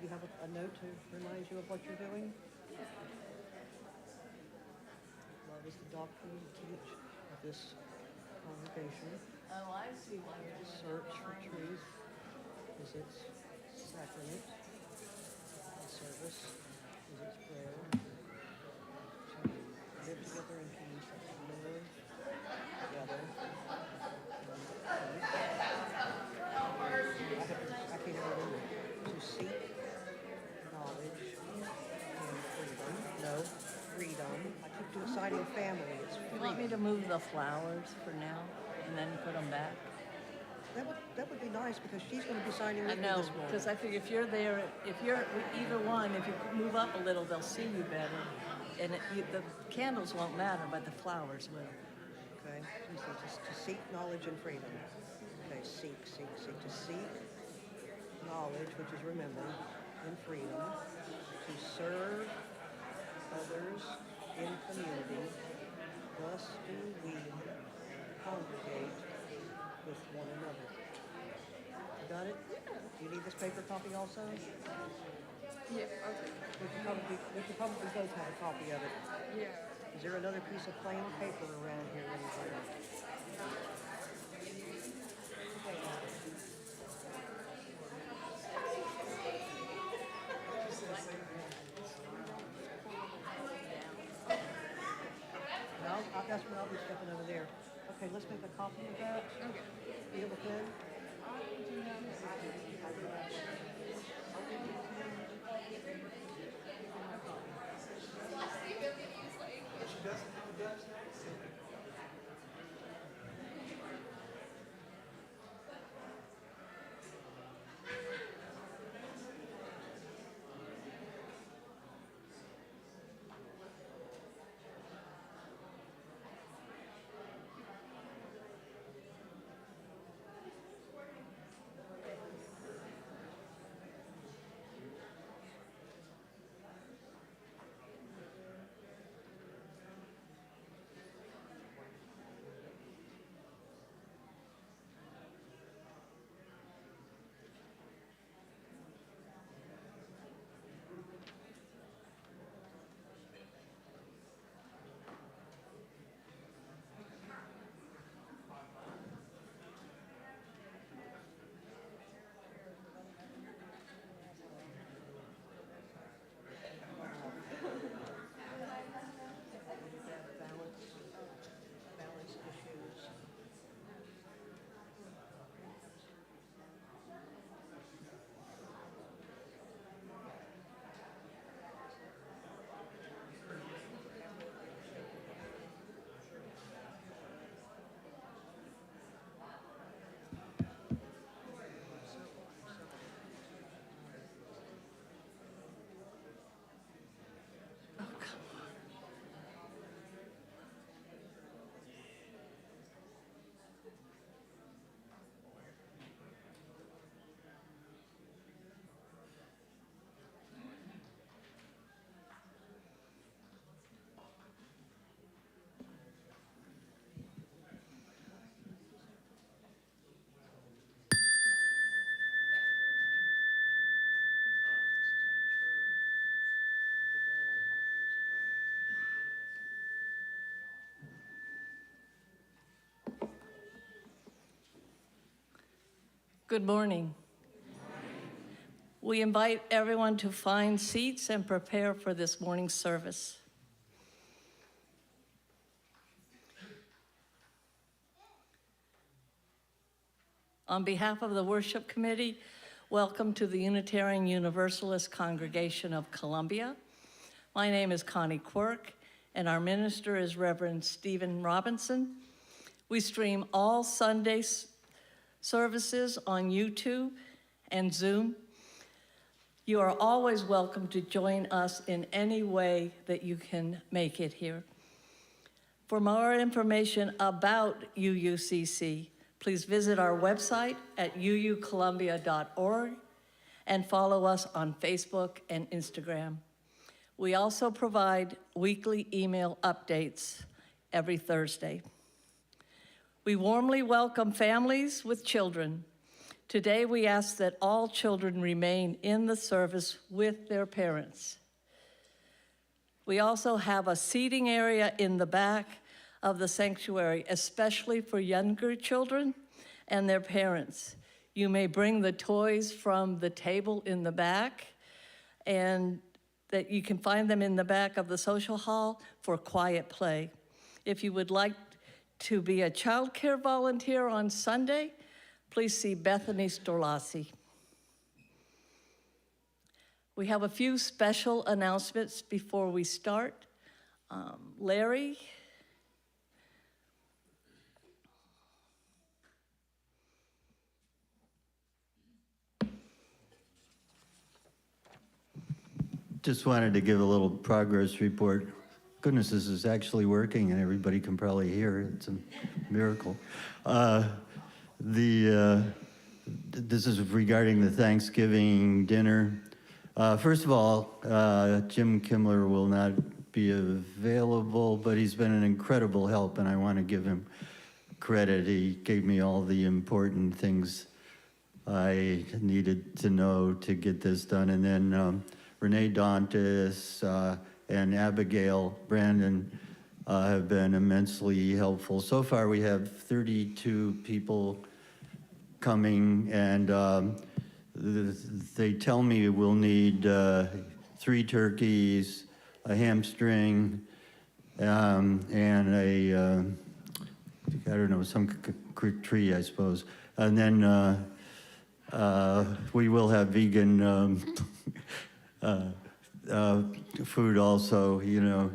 you have a note to remind you of what you're doing? Love is the doctrine and teach of this congregation. Oh, I see why you're doing Search for truth is its sacrament. The service is its prayer. To live together in peace, to live together. I can't ever remember. To seek knowledge and freedom. No, freedom. I keep deciding family. It's freedom. You want me to move the flowers for now and then put them back? That would be nice because she's going to be signing I with me know, this morning. because I figure if you're there, if you're either one, if you move up a little, they'll see you better. And the candles won't matter, but the flowers will. Okay, she says just to seek knowledge and freedom. Okay, seek. To seek knowledge, which is remember, and freedom. To serve others in community. Thus do we congregate with one another. You got it? Do you need this paper copy also? Yeah, I'll take it. We could probably both have a copy of it. Yeah. Is there another piece of plain paper around here anywhere? That's where I'll be stepping over there. Okay, let's make a copy of that. Okay. You have a pen? Balance issues. Oh, come on. Good morning. We invite everyone to find seats and prepare for this morning's service. On behalf of the worship committee, welcome to the Unitarian Universalist Congregation of Columbia. My name is Connie Quirk, and our minister is Reverend Stephen Robinson. We stream all Sundays services on YouTube and Zoom. You are always welcome to join us in any way that you can make it here. For more information about UUCC, please visit our website at uucolumbia.org and follow us on Facebook and Instagram. We also provide weekly email updates every Thursday. We warmly welcome families with children Today, we ask that all children remain in the service with their parents. We also have a seating area in the back of the sanctuary, especially for younger children and their parents. You may bring the toys from the table in the back, and that you can find them in the back of the social hall for quiet play. If you would like to be a child care volunteer on Sunday, please see Bethany Storlasi. We have a few special announcements before we start. Larry. Just wanted to give a little progress report. Goodness, this is actually working and everybody can probably hear it. It's a miracle. This is regarding the Thanksgiving dinner. First of all, Jim Kimmler will not be available, but he's been an incredible help and I want to give him credit. He gave me all the important things I needed to know to get this done. And then Renee Dantes and Abigail Brandon have been immensely helpful. So far we have 32 people coming, and they tell me we'll need 3 turkeys, a hamstring, and a, I don't know, some tree, I suppose. And then we will have vegan food also, you know.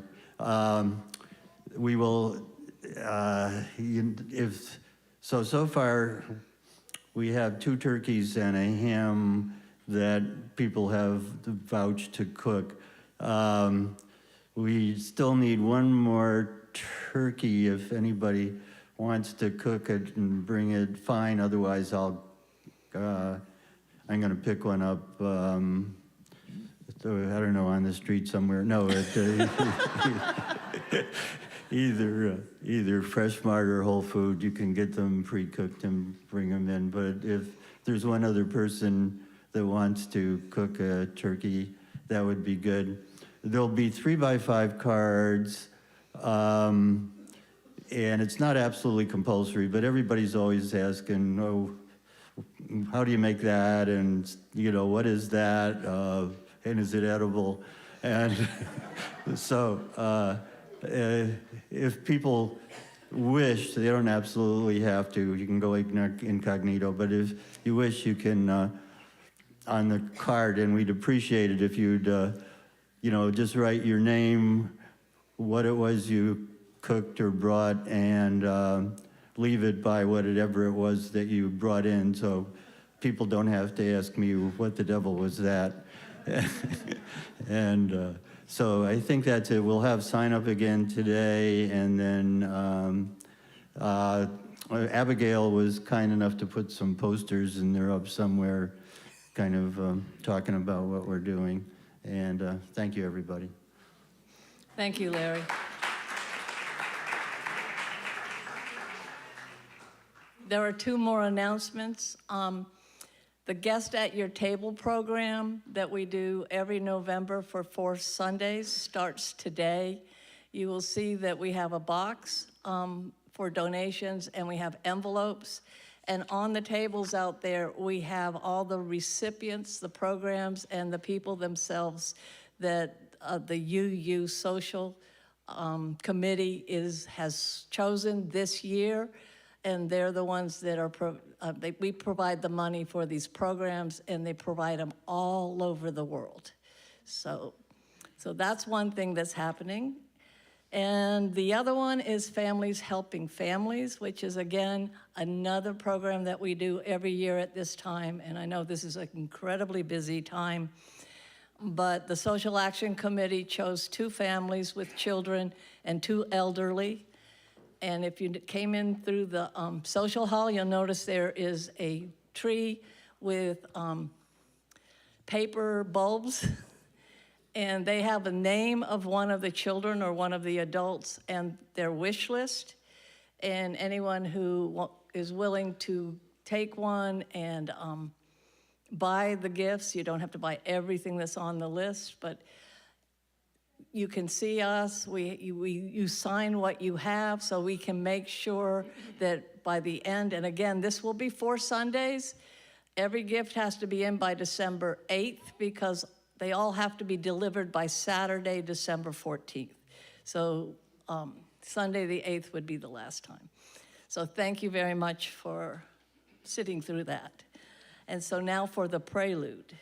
We will, so far we have 2 turkeys and a ham that people have vouched to cook. We still need 1 more turkey. If anybody wants to cook it and bring it, fine. Otherwise, I'm gonna pick one up. So, I don't know, on the street somewhere. No, either Fresh Mart or Whole Food. You can get them pre-cooked and bring them in. But if there's one other person that wants to cook a turkey, that would be good. There'll be 3x5 cards, and it's not absolutely compulsory, but everybody's always asking, oh, how do you make that? And, you know, what is that? And is it edible? And so if people wish, they don't absolutely have to. You can go incognito, but if you wish, you can on the card, and we'd appreciate it if you'd, you know, just write your name, what it was you cooked or brought, and leave it by whatever it was that you brought in, so people don't have to ask me what the devil was that. And so I think that's it. We'll have sign up again today, and then Abigail was kind enough to put some posters, and they're up somewhere kind of talking about what we're doing. And thank you, everybody. Thank you, Larry. There are 2 more announcements. The Guest at Your Table program that we do every November for 4 Sundays starts today. You will see that we have a box for donations, and we have envelopes. And on the tables out there, we have all the recipients, the programs, and the people themselves that the UU Social Committee has chosen this year. And they're the ones that are, we provide the money for these programs, and they provide them all over the world. So that's one thing that's happening. And the other one is Families Helping Families, which is, again, another program that we do every year at this time. And I know this is an incredibly busy time, but the Social Action Committee chose 2 families with children and 2 elderly. And if you came in through the social hall, you'll notice there is a tree with paper bulbs. And they have a name of one of the children or one of the adults and their wish list. And anyone who is willing to take one and buy the gifts. You don't have to buy everything that's on the list, but you can see us. You sign what you have so we can make sure that by the end, and again, this will be 4 Sundays. Every gift has to be in by December 8th because they all have to be delivered by Saturday, December 14th. So Sunday the 8th would be the last time. So thank you very much for sitting through that. And so now for the prelude.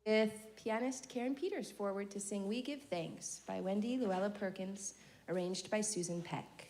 With pianist Karen Peters forward to sing We Give Thanks by Wendy Luella Perkins, arranged by Susan Peck.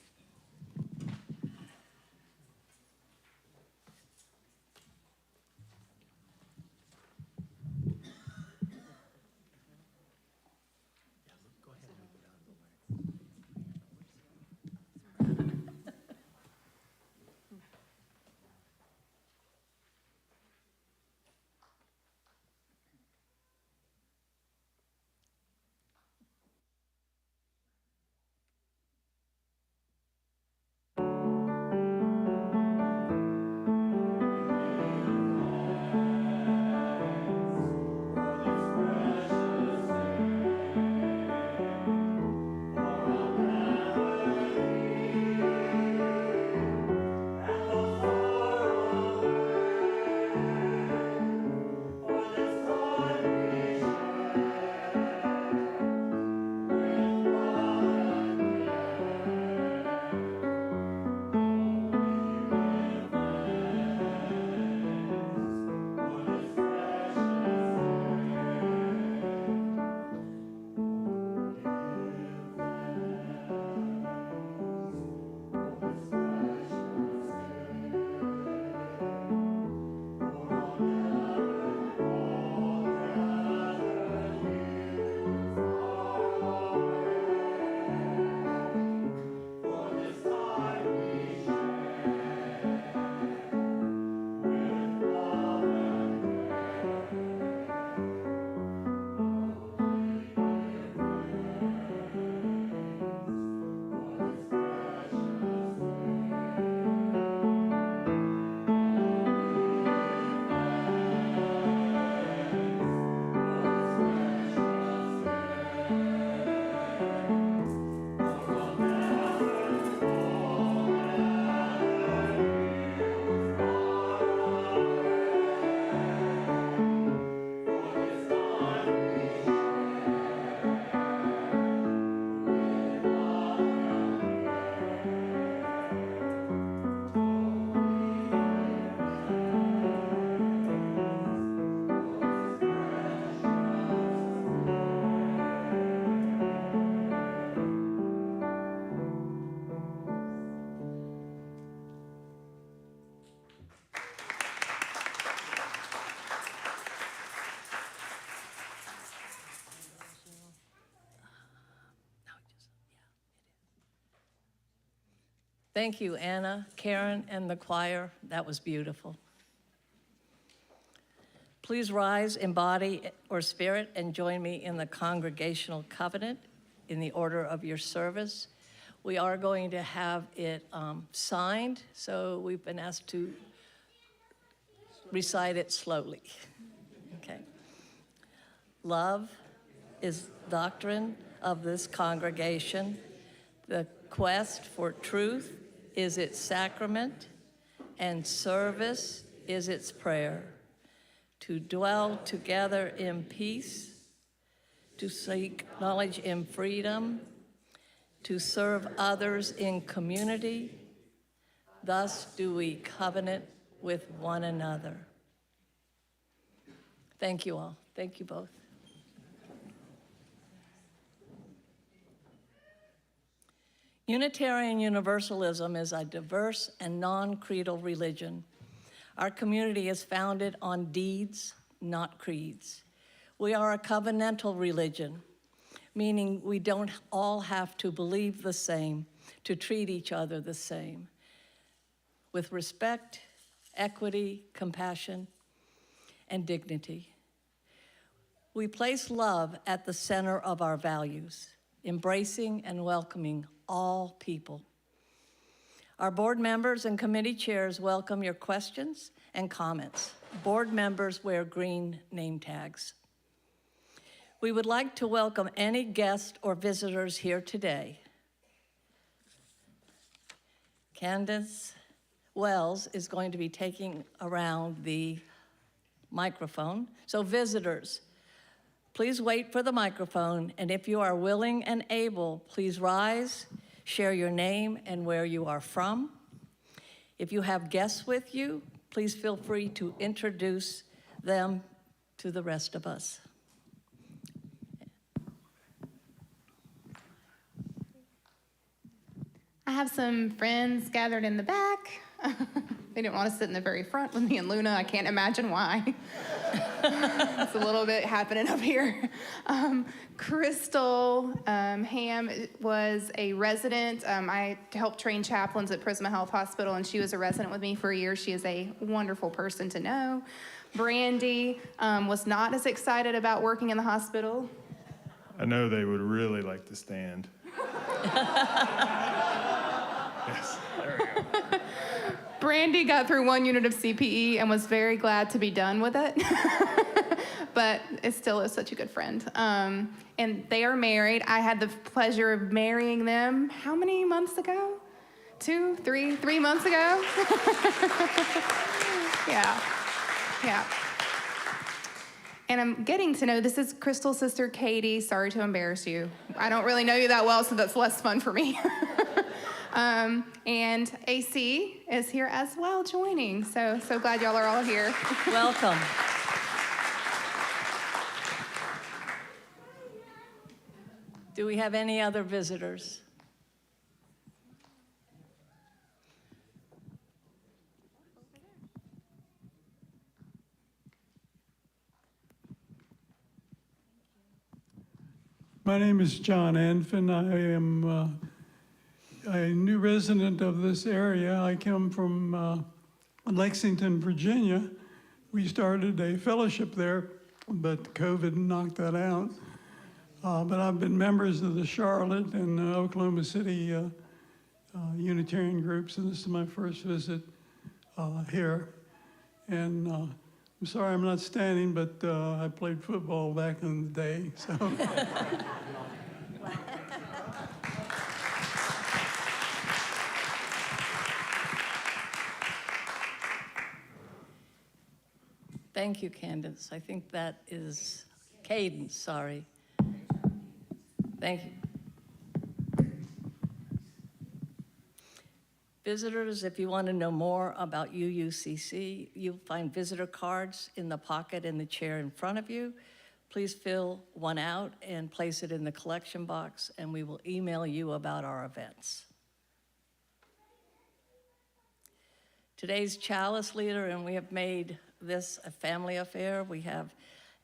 Thank you, Anna, Karen, and the choir. That was beautiful. Please rise in body or spirit and join me in the congregational covenant in the order of your service. We are going to have it signed, so we've been asked to recite it slowly. Okay. Love is doctrine of this congregation. The quest for truth is its sacrament, and service is its prayer. To dwell together in peace, to seek knowledge in freedom, to serve others in community. Thus do we covenant with one another. Thank you all. Thank you both. Unitarian Universalism is a diverse and non-creedal religion. Our community is founded on deeds, not creeds. We are a covenantal religion, meaning we don't all have to believe the same, to treat each other the same. With respect equity, compassion, and dignity. We place love at the center of our values, embracing and welcoming all people. Our board members and committee chairs welcome your questions and comments. Board members wear green name tags. We would like to welcome any guests or visitors here today. Candace Wells is going to be taking around the microphone. So visitors, please wait for the microphone, and if you are willing and able, please rise, share your name and where you are from. If you have guests with you, please feel free to introduce them to the rest of us. I have some friends gathered in the back. They didn't want to sit in the very front with me and Luna. I can't imagine why. It's a little bit happening up here. Crystal Ham was a resident. I helped train chaplains at Prisma Health Hospital, and she was a resident with me for a year. She is a wonderful person to know. Brandy was not as excited about working in the hospital. I know they would really like to stand. Yes, there we go. Brandy got through 1 unit of CPE and was very glad to be done with it. But it still is such a good friend. And they are married. I had the pleasure of marrying them how many months ago? 2, 3 months ago? Yeah. And I'm getting to know, this is Crystal's sister, Katie. Sorry to embarrass you. I don't really know you that well, so that's less fun for me. And AC is here as well, joining. So glad y'all are all here. Welcome. Do we have any other visitors? My name is John Anfin. I am a new resident of this area. I come from Lexington, Virginia. We started a fellowship there, but COVID knocked that out. But I've been members of the Charlotte and Oklahoma City Unitarian groups, and this is my first visit here. And I'm sorry I'm not standing, but I played football back in the day, so. Thank you, Candace. I think that is Cadence, sorry. Thank you. Visitors, if you want to know more about UUCC, you'll find visitor cards in the pocket in the chair in front of you. Please fill one out and place it in the collection box, and we will email you about our events. Today's chalice leader, and we have made this a family affair. We have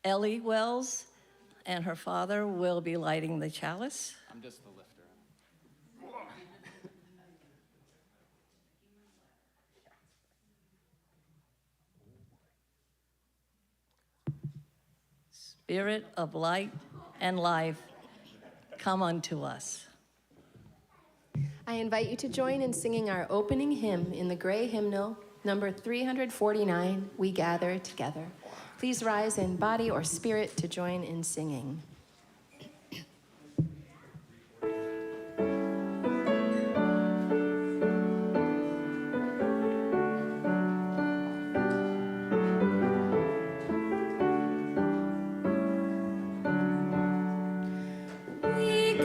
Ellie Wells, and her father will be lighting the chalice. I'm just the lifter. Spirit of light and life, come unto us. I invite you to join in singing our opening hymn in the gray hymnal, number 349, We Gather Together. Please rise in body or spirit to join in singing. We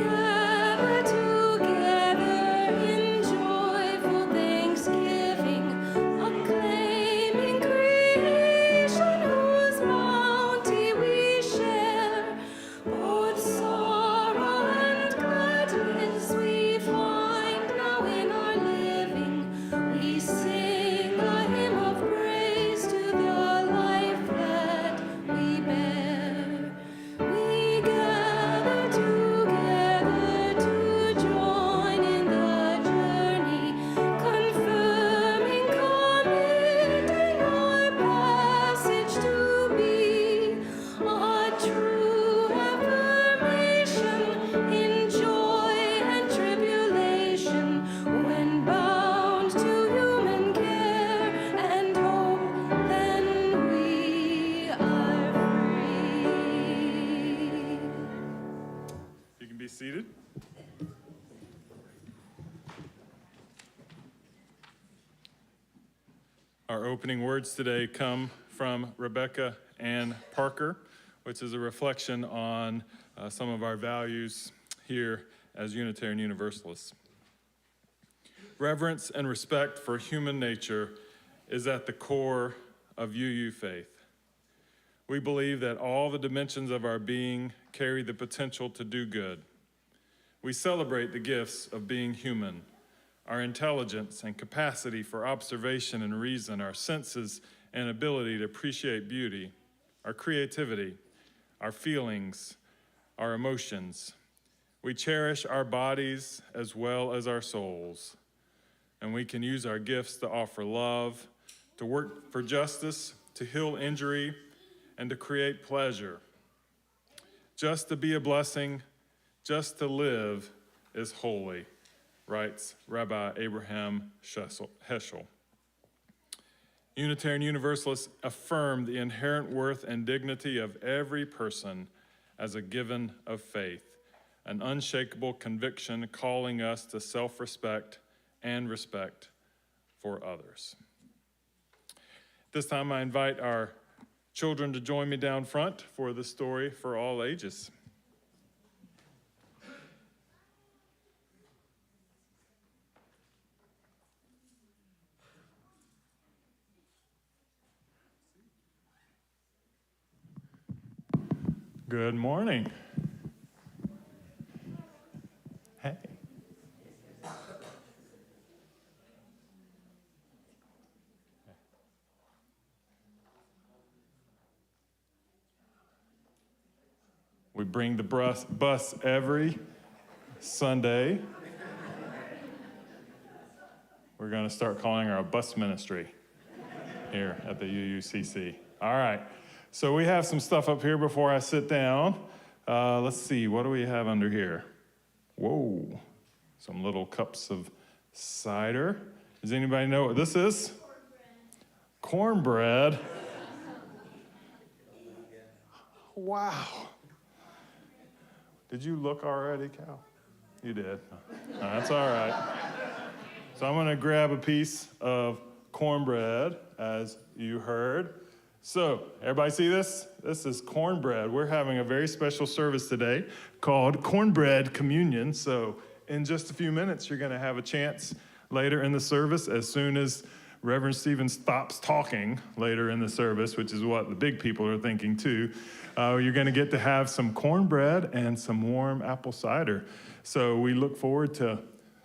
Our opening words today come from Rebecca Ann Parker, which is a reflection on some of our values here as Unitarian Universalists. Reverence and respect for human nature is at the core of UU faith. We believe that all the dimensions of our being carry the potential to do good. We celebrate the gifts of being human, our intelligence and capacity for observation and reason, our senses and ability to appreciate beauty, our creativity, our feelings, our emotions. We cherish our bodies as well as our souls, and we can use our gifts to offer love, to work for justice, to heal injury, and to create pleasure. Just to be a blessing, just to live is holy, writes Rabbi Abraham Heschel. Unitarian Universalists affirm the inherent worth and dignity of every person as a given of faith, an unshakable conviction calling us to self-respect and respect for others. This time I invite our children to join me down front for the story for all ages. Good morning. Hey. We bring the bus every Sunday. We're going to start calling our bus ministry here at the UUCC. All right. So we have some stuff up here before I sit down. Let's see, what do we have under here? Whoa, some little cups of cider. Does anybody know what this is? Cornbread. Wow. Did you look already, Cal? You did. That's all right. So I'm going to grab a piece of cornbread, as you heard. So, everybody see this? This is cornbread. We're having a very special service today called Cornbread Communion. So, in just a few minutes, you're going to have a chance later in the service, as soon as Reverend Stephen stops talking later in the service, which is what the big people are thinking too. You're going to get to have some cornbread and some warm apple cider. So, we look forward to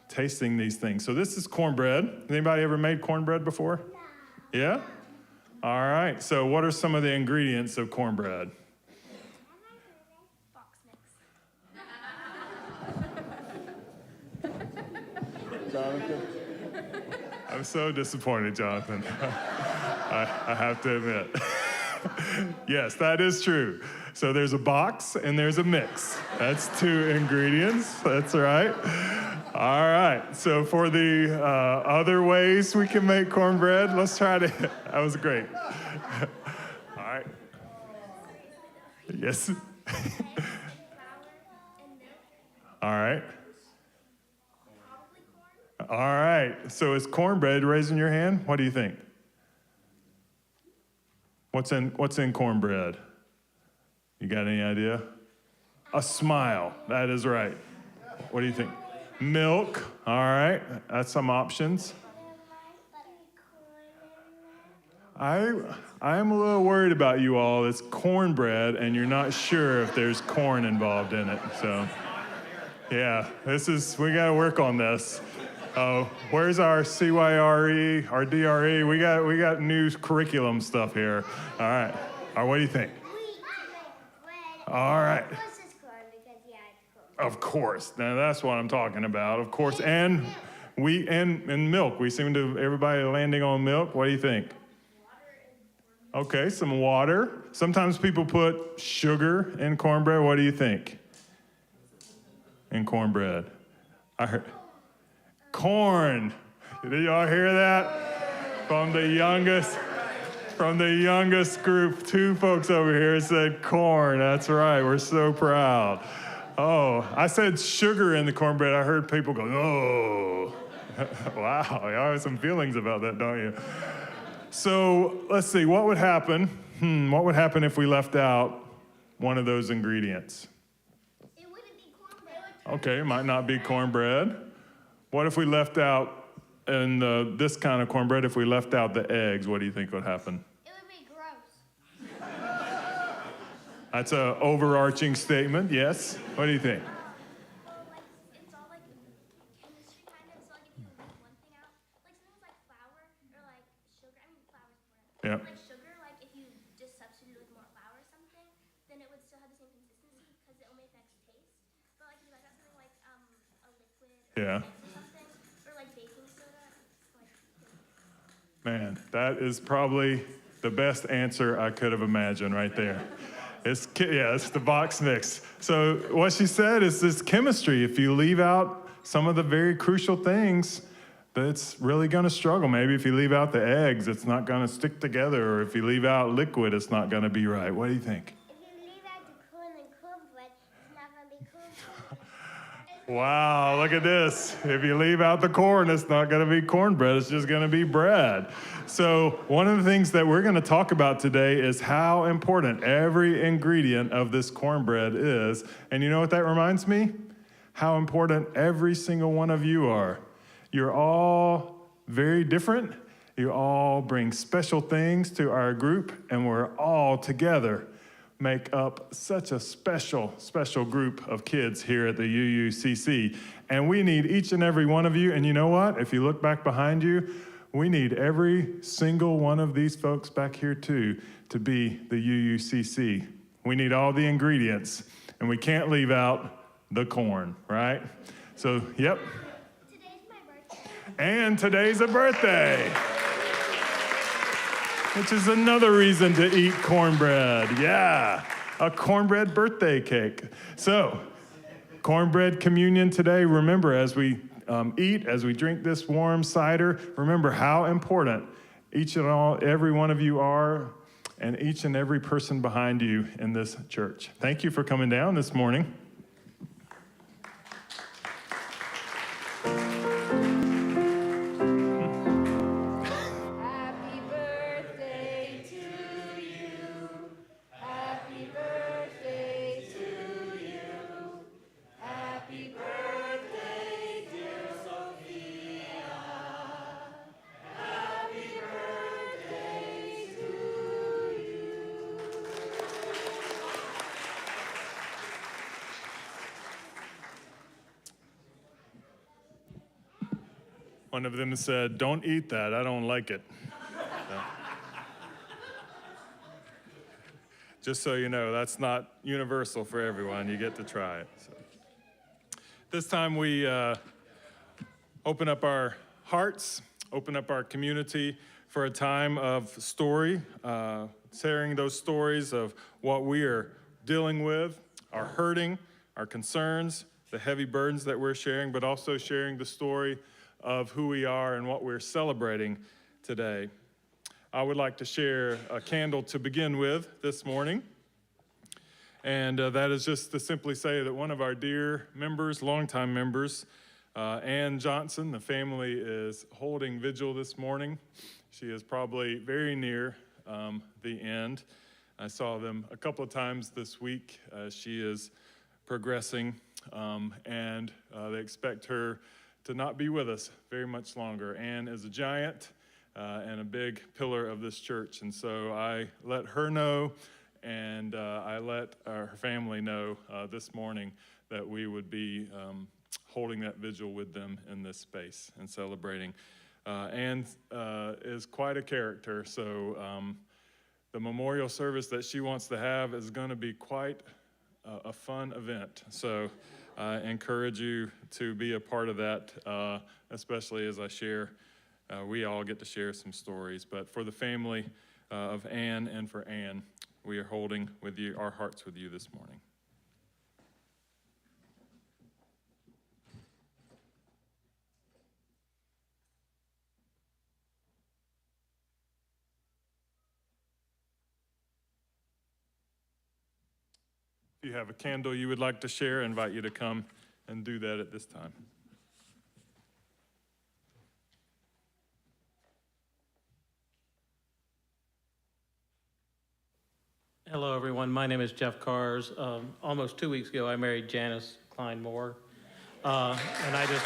tasting these things. So, this is cornbread. Anybody ever made cornbread before? Yeah? All right, so what are some of the ingredients of cornbread? Jonathan? I'm so disappointed, Jonathan. I have to admit. Yes, that is true. So there's a box and there's a mix. That's 2 ingredients, that's right. All right, so for the other ways we can make cornbread, let's try to, that was great. All right. Yes. All right. All right, so is cornbread, raising your hand? What do you think? What's in cornbread? You got any idea? A smile, that is right. What do you think? Milk, all right, that's some options. I'm a little worried about you all. It's cornbread, and you're not sure if there's corn involved in it. So, yeah, we got to work on this. Oh, where's our CYRE, our DRE? We got new curriculum stuff here. All right, what do you think? All right. Of course. Now that's what I'm talking about. Of course, and milk. We seem to everybody landing on milk. What do you think? Okay, some water. Sometimes people put sugar in cornbread. What do you think? In cornbread. I heard corn. Did y'all hear that? From the youngest group, 2 folks over here said corn. That's right. We're so proud. Oh, I said sugar in the cornbread. I heard people go, oh. Wow, y'all have some feelings about that, don't you? So let's see, what would happen? What would happen if we left out one of those ingredients? It wouldn't be cornbread. Okay, it might not be cornbread. What if we left out, in this kind of cornbread, if we left out the eggs, what do you think would happen? It would be gross. That's an overarching statement, yes? What do you think? Well, like, it's all like chemistry kind of, so like if you leave one thing out, like something like flour or like sugar, I mean flour's important. Yeah. Like sugar, like if you just substitute like more flour or something, then it would still have the same consistency because it only affects taste. But like if you like got something like a liquid or Yeah. something, or like baking soda, like Man, that is probably the best answer I could have imagined right there. It's the box mix. So what she said is this chemistry. If you leave out some of the very crucial things, that's really going to struggle. Maybe if you leave out the eggs, it's not going to stick together. Or if you leave out liquid, it's not going to be right. What do you think? if you leave out the corn and cornbread, it's not gonna be cornbread. Wow, look at this. If you leave out the corn, it's not going to be cornbread. It's just going to be bread. So one of the things that we're going to talk about today is how important every ingredient of this cornbread is. And you know what that reminds me? How important every single one of you are. You're all very different. You all bring special things to our group, and we're all together make up such a special, special group of kids here at the UUCC. And we need each and every one of you. And you know what? If you look back behind you, we need every single one of these folks back here too to be the UUCC. We need all the ingredients, and we can't leave out the corn, right? So, yep. Today's my birthday. And today's a birthday, which is another reason to eat cornbread. Yeah, a cornbread birthday cake. So, cornbread communion today. Remember, as we eat, as we drink this warm cider, remember how important every one of you are, and each and every person behind you in this church. Thank you for coming down this morning. Happy birthday to you. Happy birthday to you. Happy birthday, dear Sophia. Happy birthday to you. One of them said, "Don't eat that, I don't like it." So, just so you know, that's not universal for everyone. You get to try it. So. This time we open up our hearts, open up our community for a time of story, sharing those stories of what we are dealing with, our hurting, our concerns, the heavy burdens that we're sharing, but also sharing the story of who we are and what we're celebrating today. I would like to share a candle to begin with this morning. And that is just to simply say that one of our dear members, longtime members, Ann Johnson, the family is holding vigil this morning. She is probably very near the end. I saw them a couple of times this week. She is progressing, and they expect her to not be with us very much longer. Ann is a giant and a big pillar of this church, and so I let her know, and I let her family know this morning that we would be holding that vigil with them in this space and celebrating. Ann is quite a character, so the memorial service that she wants to have is going to be quite a fun event. So I encourage you to be a part of that, especially as I share. We all get to share some stories, but for the family of Ann and for Ann, we are holding with you our hearts with you this morning. If you have a candle you would like to share, I invite you to come and do that at this time. Hello, everyone. My name is Jeff Cars. Almost 2 weeks ago, I married Janice Klein Moore. And I just,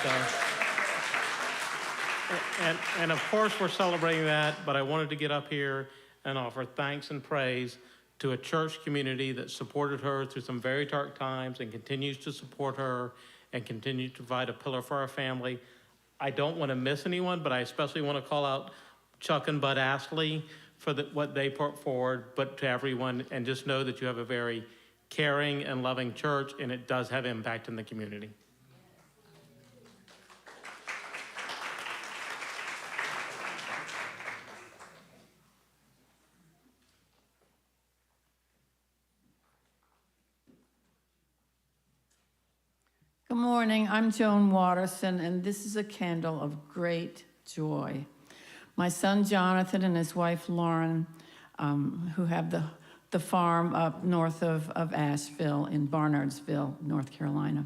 and of course, we're celebrating that, but I wanted to get up here and offer thanks and praise to a church community that supported her through some very dark times and continues to support her and continue to provide a pillar for our family. I don't want to miss anyone, but I especially want to call out Chuck and Bud Astley for what they put forward, but to everyone, and just know that you have a very caring and loving church, and it does have impact in the community. Good morning, I'm Joan Watterson, and this is a candle of great joy. My son Jonathan and his wife Lauren, who have the farm up north of Asheville in Barnardsville, North Carolina,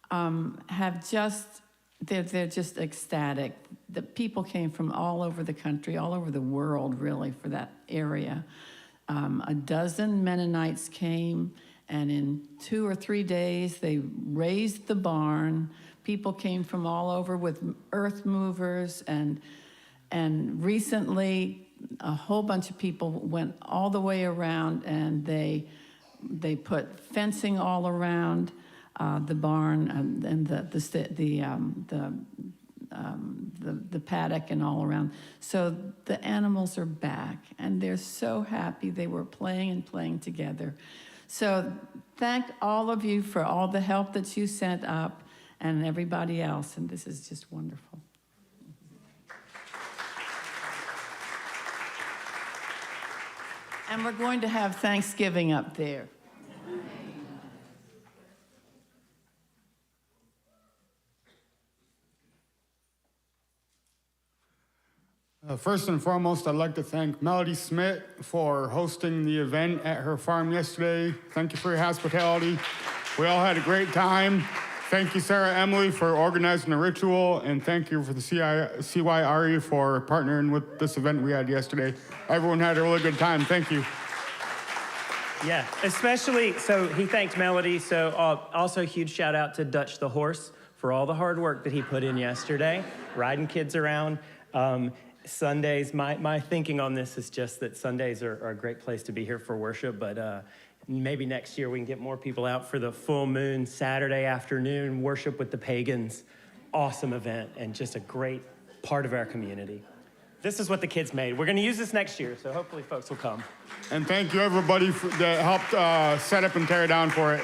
they're just ecstatic. The people came from all over the country, all over the world really for that area. A dozen Mennonites came, and in 2 or 3 days, they raised the barn. People came from all over with earth movers, and recently, a whole bunch of people went all the way around, and they put fencing all around the barn and the paddock and all around. So the animals are back, and they're so happy. They were playing together. So thank all of you for all the help that you sent up and everybody else, and this is just wonderful. And we're going to have Thanksgiving up there. First and foremost, I'd like to thank Melody Smith for hosting the event at her farm yesterday. Thank you for your hospitality. We all had a great time. Thank you, Sarah Emily, for organizing the ritual, and thank you for the CYRE for partnering with this event we had yesterday. Everyone had a really good time. Thank you. Yeah, especially, so he thanked Melody, so also a huge shout out to Dutch the horse for all the hard work that he put in yesterday, riding kids around. Sundays, my thinking on this is just that Sundays are a great place to be here for worship, but maybe next year we can get more people out for the full moon Saturday afternoon worship with the pagans. Awesome event and just a great part of our community. This is what the kids made. We're going to use this next year, so hopefully folks will come. And thank you everybody that helped set up and tear down for it.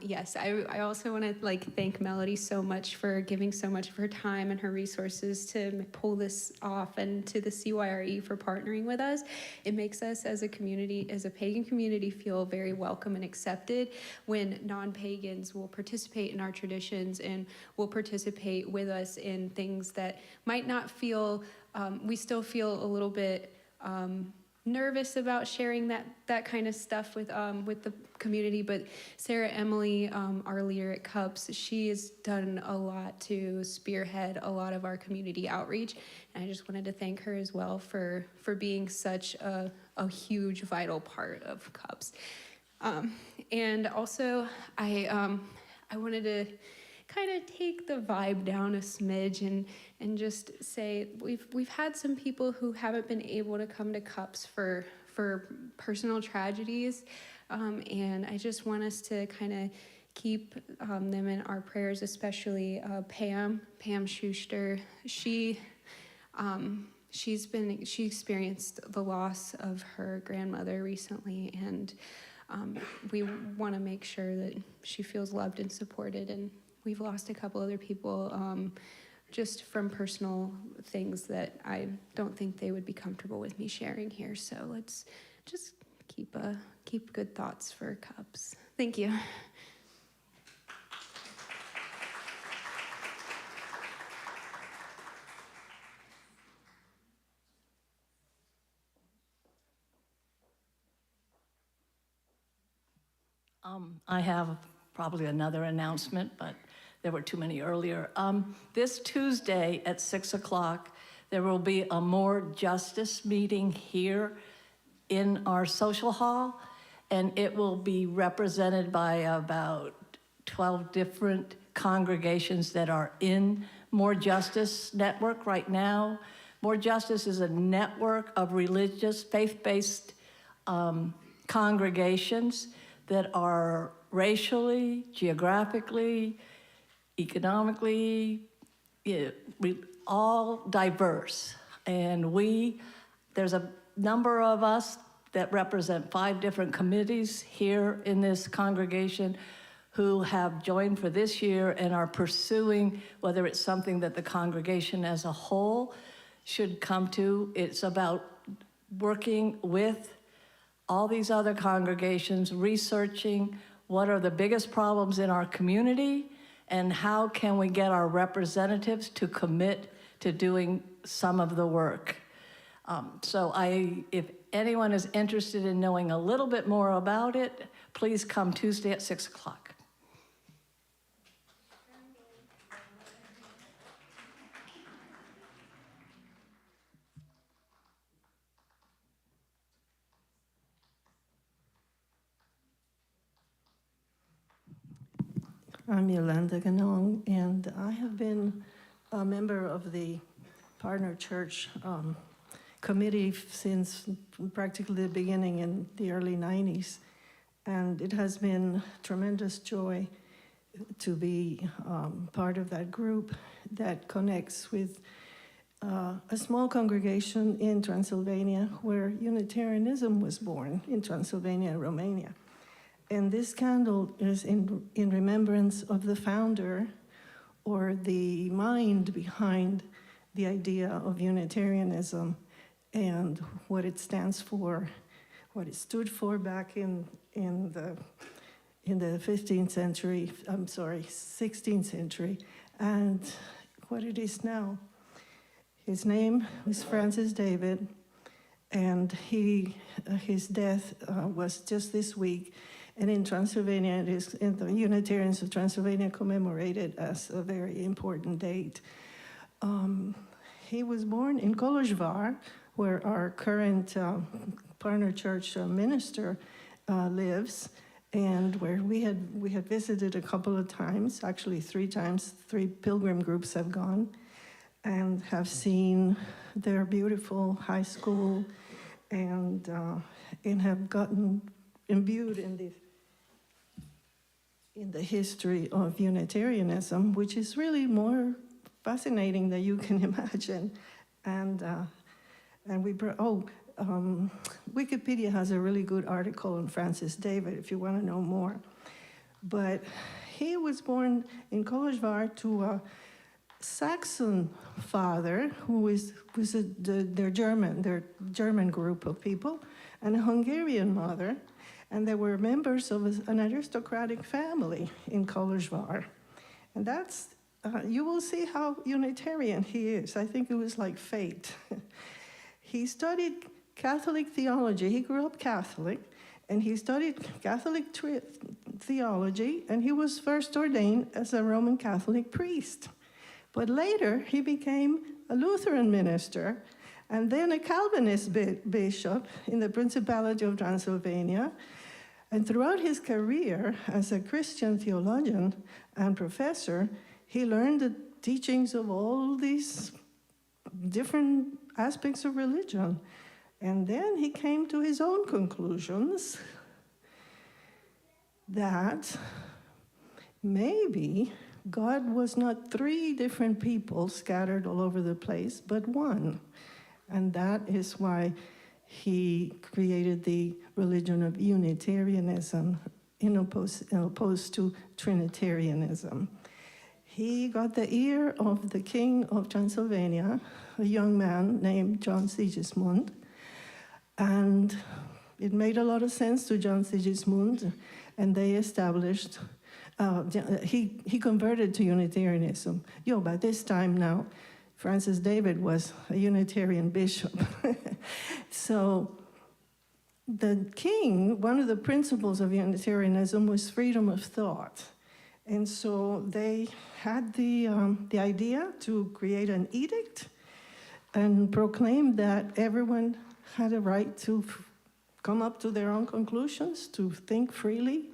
Yes, I also want to thank Melody so much for giving so much of her time and her resources to pull this off, and to the CYRE for partnering with us. It makes us as a community, as a pagan community, feel very welcome and accepted when non-pagans will participate in our traditions and will participate with us in things that might not feel, we still feel a little bit nervous about sharing that kind of stuff with the community, but Sarah Emily, our leader at CUPS, she has done a lot to spearhead a lot of our community outreach, and I just wanted to thank her as well for being such a huge, vital part of CUPS. And also, I wanted to kind of take the vibe down a smidge and just say we've had some people who haven't been able to come to CUPS for personal tragedies, and I just want us to kind of keep them in our prayers, especially Pam Schuster. She experienced the loss of her grandmother recently, and we want to make sure that she feels loved and supported. And we've lost a couple other people just from personal things that I don't think they would be comfortable with me sharing here. So let's just keep good thoughts for CUPS. Thank you. I have probably another announcement, but there were too many earlier. This Tuesday at 6 o'clock, there will be a More Justice meeting here in our social hall, and it will be represented by about 12 different congregations that are in More Justice Network right now. More Justice is a network of religious, faith-based congregations that are racially, geographically, economically, all diverse. And there's a number of us that represent 5 different committees here in this congregation who have joined for this year and are pursuing whether it's something that the congregation as a whole should come to. It's about working with all these other congregations, researching what are the biggest problems in our community and how can we get our representatives to commit to doing some of the work. So if anyone is interested in knowing a little bit more about it, please come Tuesday at 6 o'clock. I'm Yolanda Ganong, and I have been a member of the Partner Church committee since practically the beginning in the early 90s. And it has been tremendous joy to be part of that group that connects with a small congregation in Transylvania where Unitarianism was born, in Transylvania, Romania. And this candle is in remembrance of the founder or the mind behind the idea of Unitarianism and what it stands for, what it stood for back in the 15th century, 16th century, and what it is now. His name was Francis David, and his death was just this week. And in Transylvania, the Unitarians of Transylvania commemorate it as a very important date. He was born in Koložvár, where our current partner church minister lives, and where we had visited a couple of times, actually 3 times. 3 pilgrim groups have gone, and have seen their beautiful high school, and have gotten imbued in the history of Unitarianism, which is really more fascinating than you can imagine. And Wikipedia has a really good article on Francis David if you want to know more. But he was born in Koložvár to a Saxon father who was their German group of people, and a Hungarian mother. And they were members of an aristocratic family in Koložvár. And that's, you will see how Unitarian he is. I think it was like fate. He studied Catholic theology. He grew up Catholic, and he studied Catholic theology, and he was first ordained as a Roman Catholic priest. But later, he became a Lutheran minister, and then a Calvinist bishop in the Principality of Transylvania. And throughout his career as a Christian theologian and professor, he learned the teachings of all these different aspects of religion. And then he came to his own conclusions that maybe God was not 3 different people scattered all over the place, but one. And that is why he created the religion of Unitarianism opposed to Trinitarianism. He got the ear of the king of Transylvania, a young man named John Sigismund, and it made a lot of sense to John Sigismund, and they established, he converted to Unitarianism. By this time now, Francis David was a Unitarian bishop. So the king, one of the principles of Unitarianism was freedom of thought. And so they had the idea to create an edict and proclaim that everyone had a right to come up to their own conclusions, to think freely,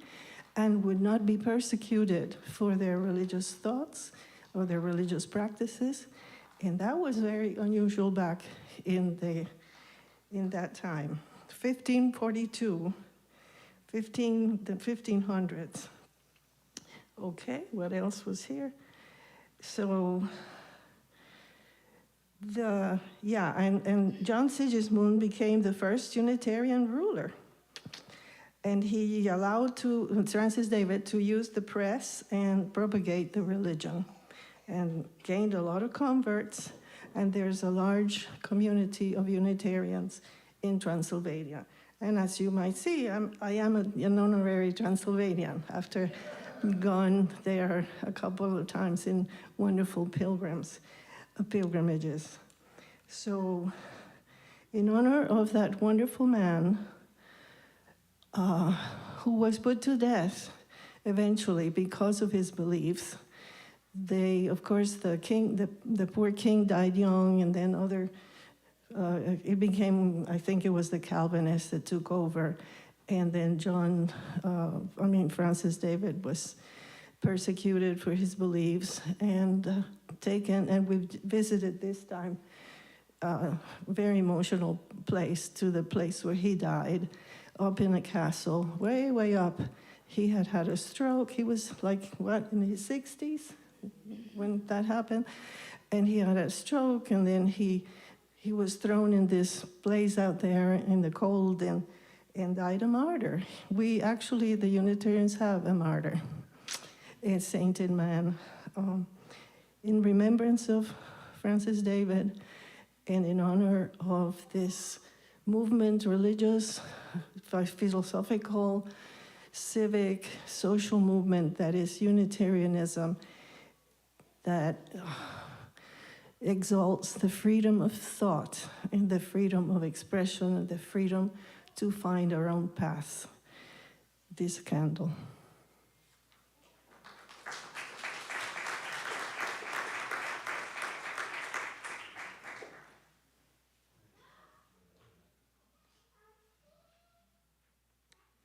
and would not be persecuted for their religious thoughts or their religious practices. And that was very unusual back in that time. 1542, the 1500s. Okay, what else was here? So, and John Sigismund became the first Unitarian ruler. And he allowed Francis David to use the press and propagate the religion, and gained a lot of converts, and there's a large community of Unitarians in Transylvania. And as you might see, I am an honorary Transylvanian after gone there a couple of times in wonderful pilgrimages. So in honor of that wonderful man who was put to death eventually because of his beliefs, of course, the poor king died young, and then it became, I think it was the Calvinists that took over. And then Francis David was persecuted for his beliefs and taken, and we visited this time a very emotional place, to the place where he died, up in a castle, way, way up. He had had a stroke. He was in his 60s when that happened. And he had a stroke, and then he was thrown in this place out there in the cold and died a martyr. We actually, the Unitarians, have a martyr, a sainted man, in remembrance of Francis David and in honor of this movement, religious, philosophical, civic, social movement that is Unitarianism, that exalts the freedom of thought and the freedom of expression and the freedom to find our own path. This candle.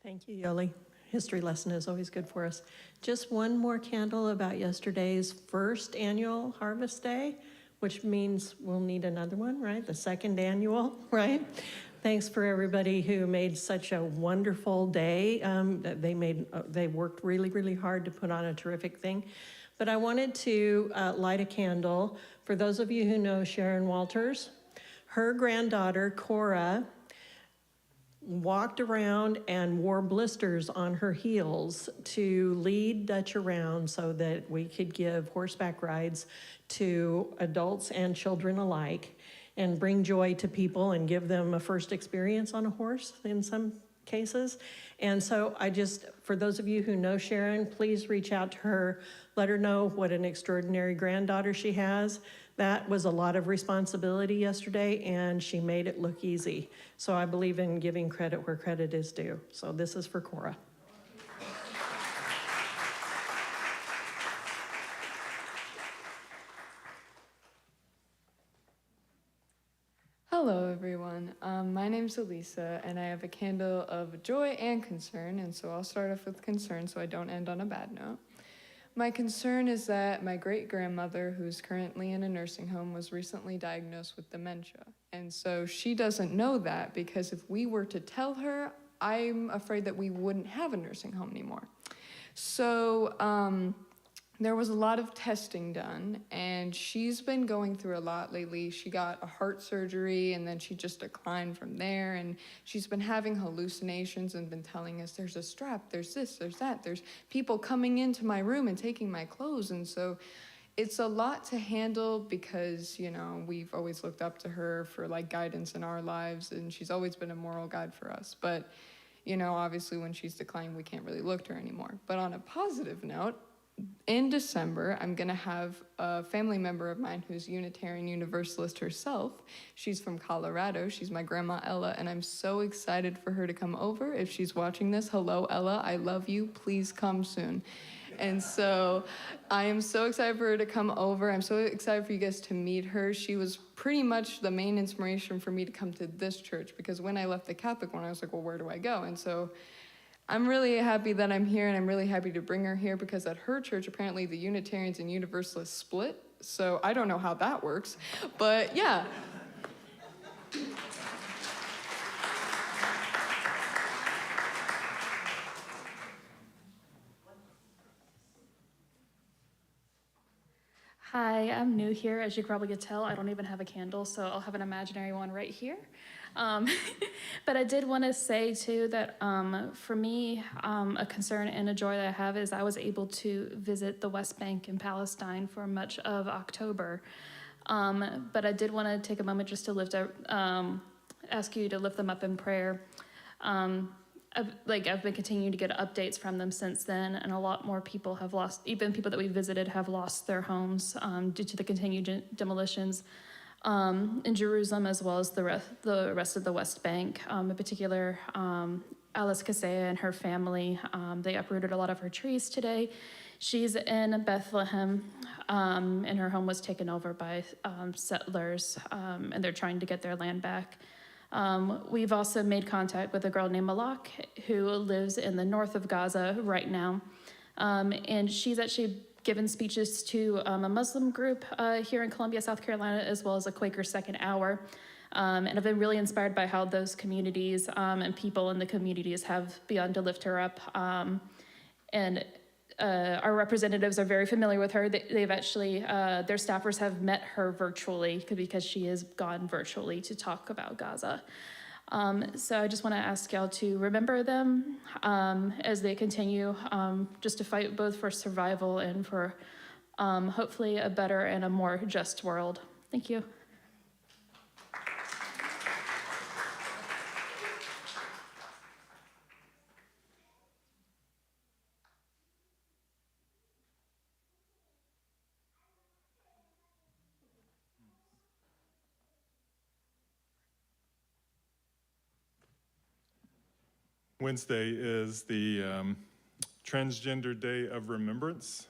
Thank you, Yoli. History lesson is always good for us. Just one more candle about yesterday's first annual Harvest Day, which means we'll need another one, right? The second annual, right? Thanks for everybody who made such a wonderful day. They worked really, really hard to put on a terrific thing. But I wanted to light a candle for those of you who know Sharon Walters. Her granddaughter, Cora, walked around and wore blisters on her heels to lead Dutch around so that we could give horseback rides to adults and children alike and bring joy to people and give them a first experience on a horse in some cases. And so for those of you who know Sharon, please reach out to her, let her know what an extraordinary granddaughter she has. That was a lot of responsibility yesterday, and she made it look easy. So I believe in giving credit where credit is due. So this is for Cora. Hello, everyone. My name's Elisa, and I have a candle of joy and concern, and so I'll start off with concern so I don't end on a bad note. My concern is that my great-grandmother, who's currently in a nursing home, was recently diagnosed with dementia. And so she doesn't know that, because if we were to tell her, I'm afraid that we wouldn't have a nursing home anymore. So there was a lot of testing done, and she's been going through a lot lately. She got a heart surgery, and then she just declined from there, and she's been having hallucinations and been telling us, there's a strap, there's this, there's that, there's people coming into my room and taking my clothes. And so it's a lot to handle because, we've always looked up to her for guidance in our lives, and she's always been a moral guide for us. But, obviously when she's declined, we can't really look to her anymore. But on a positive note, in December, I'm going to have a family member of mine who's Unitarian Universalist herself. She's from Colorado. She's my grandma, Ella, and I'm so excited for her to come over. If she's watching this, hello, Ella. I love you. Please come soon. And so I am so excited for her to come over. I'm so excited for you guys to meet her. She was pretty much the main inspiration for me to come to this church, because when I left the Catholic one, I was like, well, where do I go? And so I'm really happy that I'm here, and I'm really happy to bring her here, because at her church, apparently the Unitarians and Universalists split. So I don't know how that works, but yeah. Hi, I'm new here. As you probably could tell, I don't even have a candle, so I'll have an imaginary one right here. But I did want to say too that for me, a concern and a joy that I have is I was able to visit the West Bank in Palestine for much of October. But I did want to take a moment just to ask you to lift them up in prayer. I've been continuing to get updates from them since then, and a lot more people have lost, even people that we visited have lost their homes due to the continued demolitions in Jerusalem, as well as the rest of the West Bank. In particular, Alice Kaseya and her family, they uprooted a lot of her trees today. She's in Bethlehem, and her home was taken over by settlers, and they're trying to get their land back. We've also made contact with a girl named Malak, who lives in the north of Gaza right now. And she's actually given speeches to a Muslim group here in Columbia, South Carolina, as well as a Quaker Second Hour. And I've been really inspired by how those communities and people in the communities have begun to lift her up. Our representatives are very familiar with her. They've actually, their staffers have met her virtually because she has gone virtually to talk about Gaza. So I just want to ask y'all to remember them as they continue just to fight both for survival and for hopefully a better and a more just world. Thank you. Wednesday is the Transgender Day of Remembrance,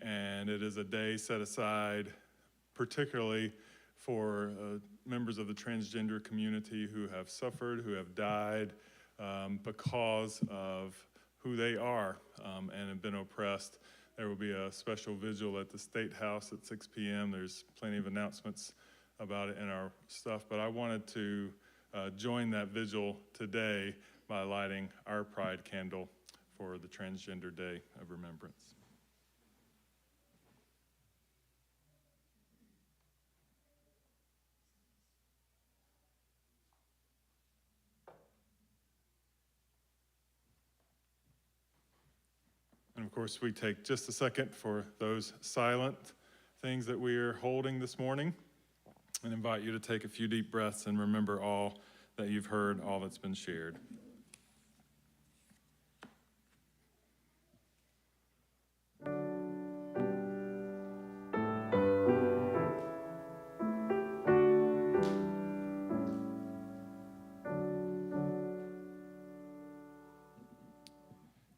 and it is a day set aside particularly for members of the transgender community who have suffered, who have died because of who they are and have been oppressed. There will be a special vigil at the State House at 6 p.m. There's plenty of announcements about it in our stuff, but I wanted to join that vigil today by lighting our pride candle for the Transgender Day of Remembrance. And of course, we take just a second for those silent things that we are holding this morning and invite you to take a few deep breaths and remember all that you've heard, all that's been shared.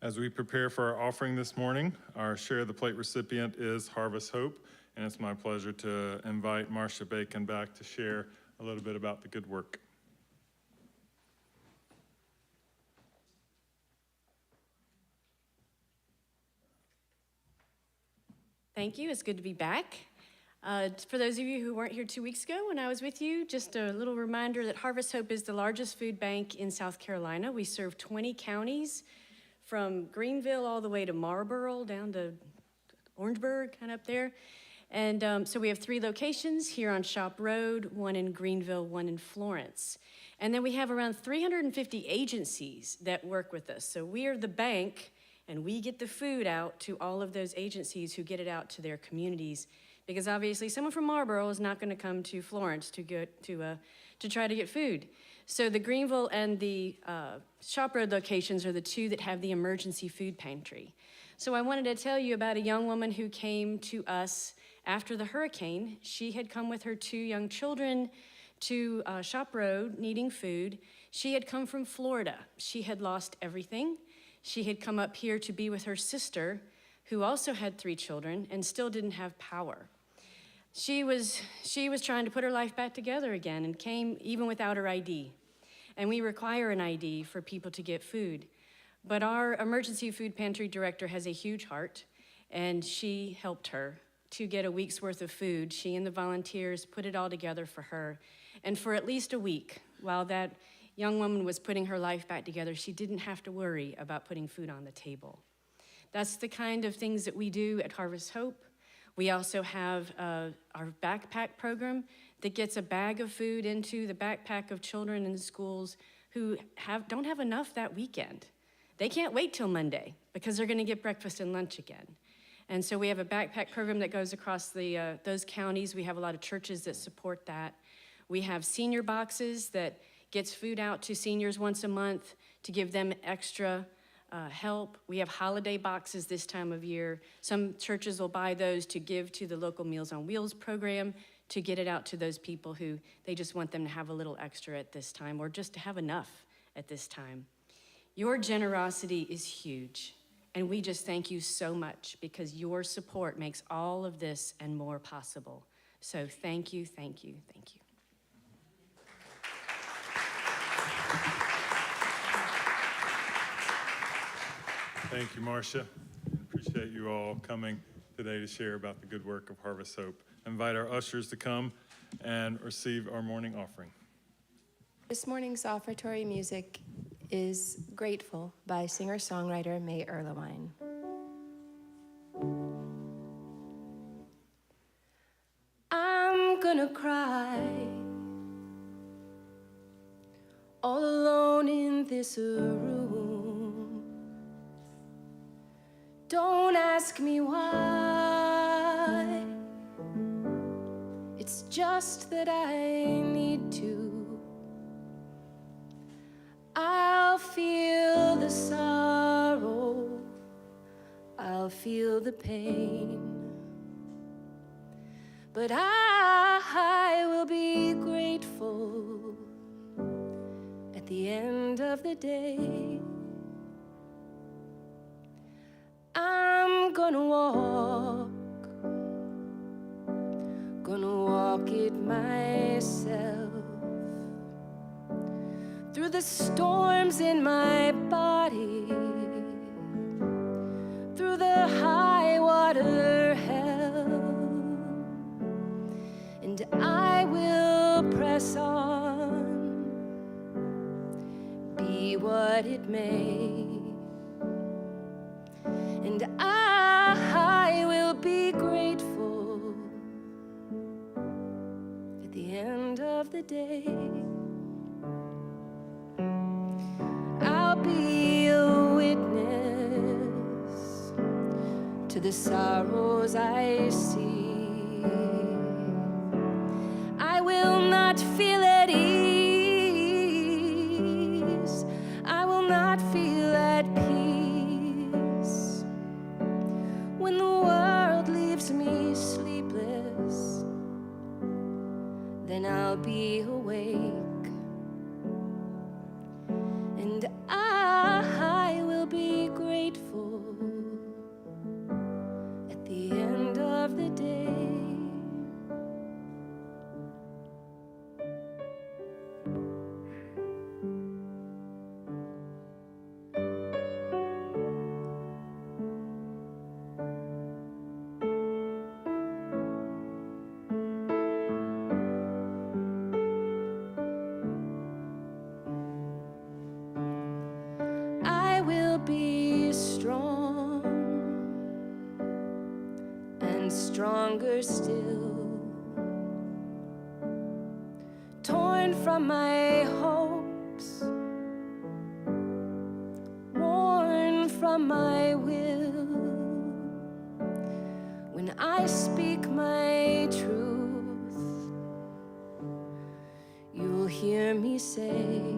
As we prepare for our offering this morning, our Share the Plate recipient is Harvest Hope, and it's my pleasure to invite Marcia Bacon back to share a little bit about the good work. Thank you. It's good to be back. For those of you who weren't here 2 weeks ago when I was with you, just a little reminder that Harvest Hope is the largest food bank in South Carolina. We serve 20 counties from Greenville all the way to Marlboro, down to Orangeburg, kind of up there. And so we have 3 locations here on Shop Road, one in Greenville, one in Florence. And then we have around 350 agencies that work with us. So we are the bank, and we get the food out to all of those agencies who get it out to their communities. Because obviously someone from Marlboro is not gonna come to Florence to try to get food. So the Greenville and the Shop Road locations are the 2 that have the emergency food pantry. So I wanted to tell you about a young woman who came to us after the hurricane. She had come with her 2 young children to Shop Road needing food. She had come from Florida. She had lost everything. She had come up here to be with her sister, who also had 3 children and still didn't have power. She was trying to put her life back together again and came even without her ID. And we require an ID for people to get food. But our emergency food pantry director has a huge heart, and she helped her to get a week's worth of food. She and the volunteers put it all together for her. And for at least a week, while that young woman was putting her life back together, she didn't have to worry about putting food on the table. That's the kind of things that we do at Harvest Hope. We also have our backpack program that gets a bag of food into the backpack of children in schools who don't have enough that weekend. They can't wait till Monday because they're gonna get breakfast and lunch again. And so we have a backpack program that goes across those counties. We have a lot of churches that support that. We have senior boxes that gets food out to seniors once a month to give them extra help. We have holiday boxes this time of year. Some churches will buy those to give to the local Meals on Wheels program to get it out to those people who they just want them to have a little extra at this time or just to have enough at this time. Your generosity is huge, and we just thank you so much because your support makes all of this and more possible. So thank you, thank you, thank you. Thank you, Marcia. Appreciate you all coming today to share about the good work of Harvest Hope. I invite our ushers to come and receive our morning offering. This morning's offertory music is Grateful by singer-songwriter May Erlewine. I'm gonna cry all alone in this room. Don't ask me why. It's just that I need to. I'll feel the sorrow, I'll feel the pain, but I will be grateful at the end of the day. I'm gonna walk it myself through the storms in my body, through the high water hell, and I will press on, be what it may. And I will be grateful at the end of the day. I'll be a witness to the sorrows I see. I will not feel at ease. I will not feel at peace when the world leaves me sleepless. Then I'll be awake, and I will be grateful at the end of the day. Be strong and stronger still, torn from my hopes, worn from my will. When I speak my truth, you'll hear me say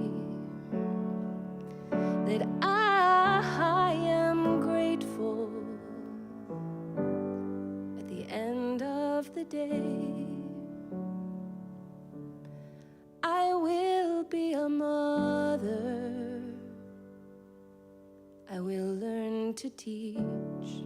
that I am grateful at the end of the day. I will be a mother. I will learn to teach.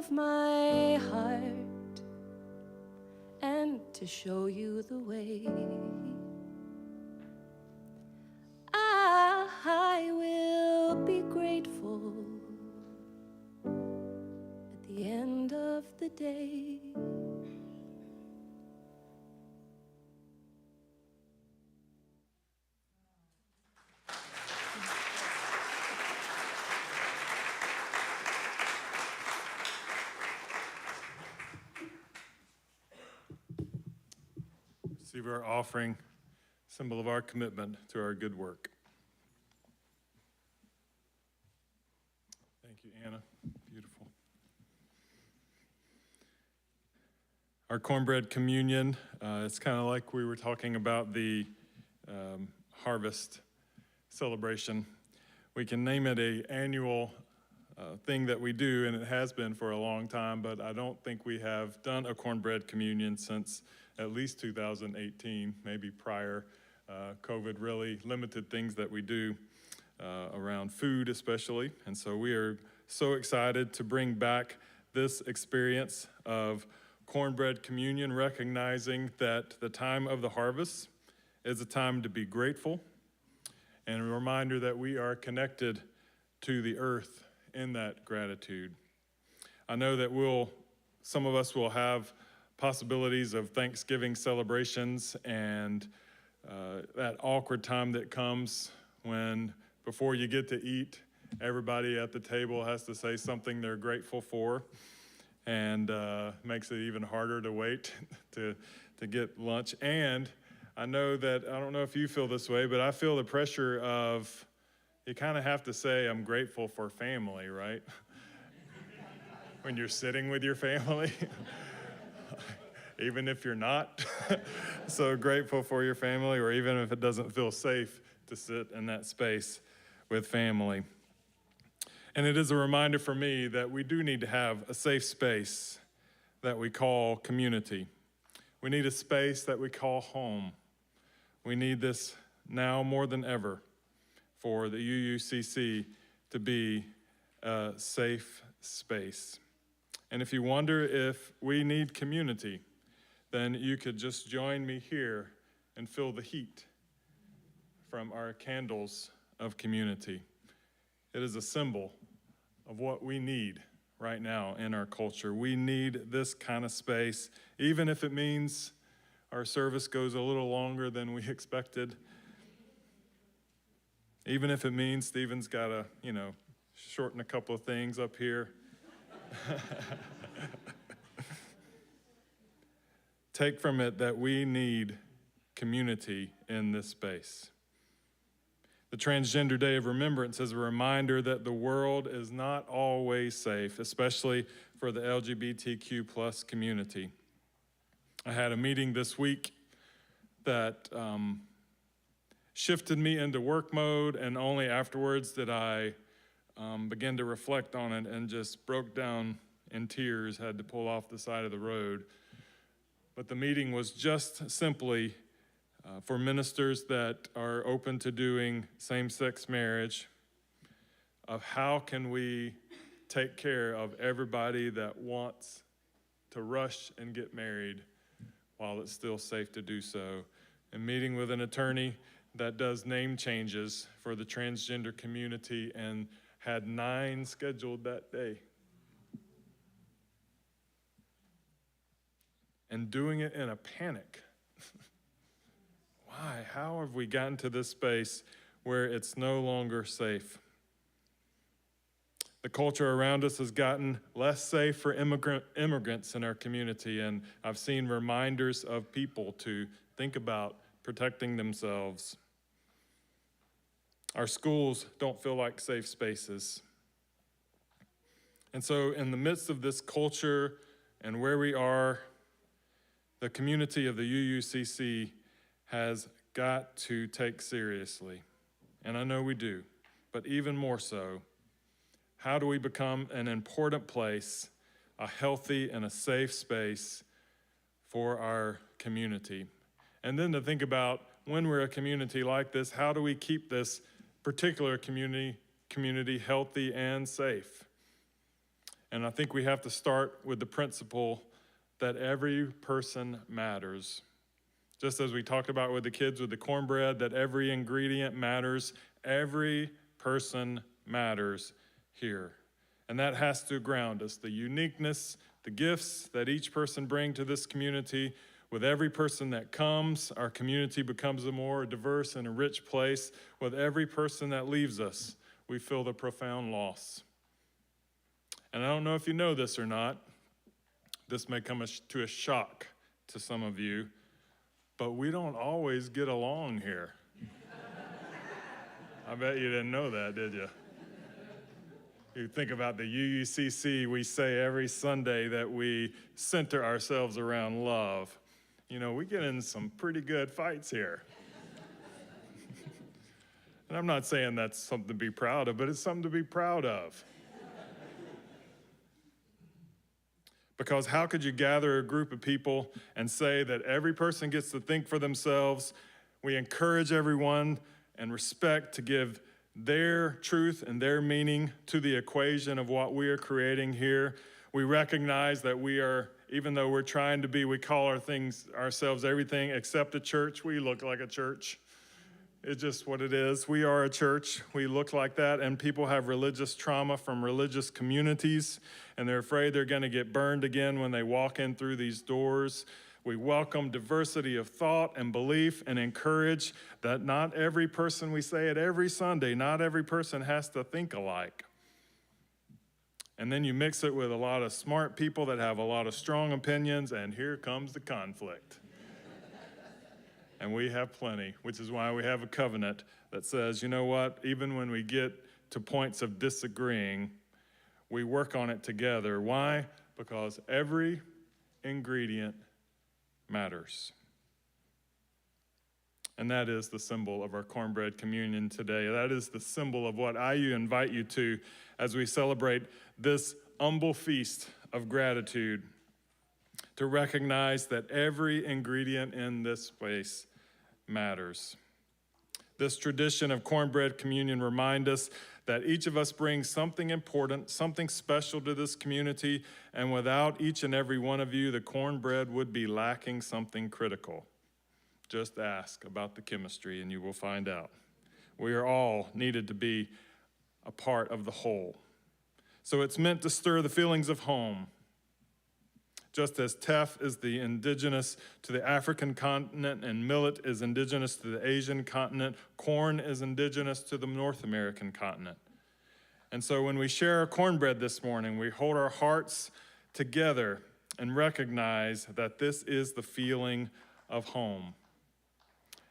of my heart and to show you the way. I will be grateful at the end of the day. Receive our offering, symbol of our commitment to our good work. Thank you, Anna. Beautiful. Our Cornbread communion, it's kind of like we were talking about the harvest celebration. We can name it an annual thing that we do, and it has been for a long time, but I don't think we have done a cornbread communion since at least 2018, maybe prior. COVID really limited things that we do around food especially, and so we are so excited to bring back this experience of cornbread communion, recognizing that the time of the harvest is a time to be grateful, and a reminder that we are connected to the earth in that gratitude. I know that some of us will have possibilities of Thanksgiving celebrations and that awkward time that comes when before you get to eat, everybody at the table has to say something they're grateful for, and makes it even harder to wait to get lunch. And I know that, I don't know if you feel this way, but I feel the pressure of, you kind of have to say, I'm grateful for family, right? When you're sitting with your family, even if you're not so grateful for your family, or even if it doesn't feel safe to sit in that space with family. And it is a reminder for me that we do need to have a safe space that we call community. We need a space that we call home. We need this now more than ever for the UUCC to be a safe space. And if you wonder if we need community, then you could just join me here and feel the heat from our candles of community. It is a symbol of what we need right now in our culture. We need this kind of space, even if it means our service goes a little longer than we expected. Even if it means Stephen's got to, shorten a couple of things up here. Take from it that we need community in this space. The Transgender Day of Remembrance is a reminder that the world is not always safe, especially for the LGBTQ plus community. I had a meeting this week that shifted me into work mode, and only afterwards did I begin to reflect on it and just broke down in tears, had to pull off the side of the road. But the meeting was just simply for ministers that are open to doing same-sex marriage, of how can we take care of everybody that wants to rush and get married while it's still safe to do so. And meeting with an attorney that does name changes for the transgender community and had 9 scheduled that day. And doing it in a panic. Why? How have we gotten to this space where it's no longer safe? The culture around us has gotten less safe for immigrants in our community, and I've seen reminders of people to think about protecting themselves. Our schools don't feel like safe spaces. And so in the midst of this culture and where we are, the community of the UUCC has got to take seriously. And I know we do, but even more so, how do we become an important place, a healthy and a safe space for our community? And then to think about, when we're a community like this, how do we keep this particular community healthy and safe? And I think we have to start with the principle that every person matters. Just as we talked about with the kids with the cornbread, that every ingredient matters, every person matters here. And that has to ground us. The uniqueness, the gifts that each person brings to this community. With every person that comes, our community becomes a more diverse and a rich place. With every person that leaves us, we feel the profound loss. And I don't know if you know this or not. This may come to a shock to some of you, but we don't always get along here. I bet you didn't know that, did you? You think about the UUCC, we say every Sunday that we center ourselves around love. You know, we get in some pretty good fights here. And I'm not saying that's something to be proud of, but it's something to be proud of. Because how could you gather a group of people and say that every person gets to think for themselves? We encourage everyone and respect to give their truth and their meaning to the equation of what we are creating here. We recognize that we are, even though we're trying to be, we call ourselves everything except a church. We look like a church. It's just what it is. We are a church. We look like that, and people have religious trauma from religious communities, and they're afraid they're going to get burned again when they walk in through these doors. We welcome diversity of thought and belief and encourage that not every person, we say it every Sunday, not every person has to think alike. And then you mix it with a lot of smart people that have a lot of strong opinions, and here comes the conflict. And we have plenty, which is why we have a covenant that says, you know what, even when we get to points of disagreeing, we work on it together. Why? Because every ingredient matters. And that is the symbol of our Cornbread communion today. That is the symbol of what I invite you to as we celebrate this humble feast of gratitude, to recognize that every ingredient in this place matters. This tradition of Cornbread communion reminds us that each of us brings something important, something special to this community, and without each and every one of you, the cornbread would be lacking something critical. Just ask about the chemistry and you will find out. We are all needed to be a part of the whole. So it's meant to stir the feelings of home. Just as teff is the indigenous to the African continent and millet is indigenous to the Asian continent, corn is indigenous to the North American continent. And so when we share our cornbread this morning, we hold our hearts together and recognize that this is the feeling of home.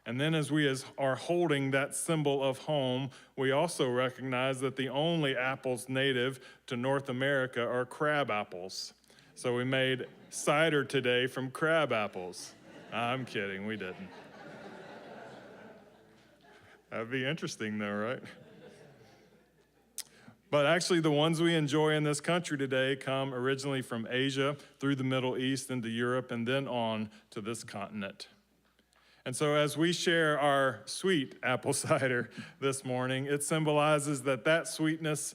And then as we are holding that symbol of home, we also recognize that the only apples native to North America are crab apples. So we made cider today from crab apples. I'm kidding, we didn't. That'd be interesting though, right? But actually the ones we enjoy in this country today come originally from Asia, through the Middle East into Europe, and then on to this continent. And so as we share our sweet apple cider this morning, it symbolizes that sweetness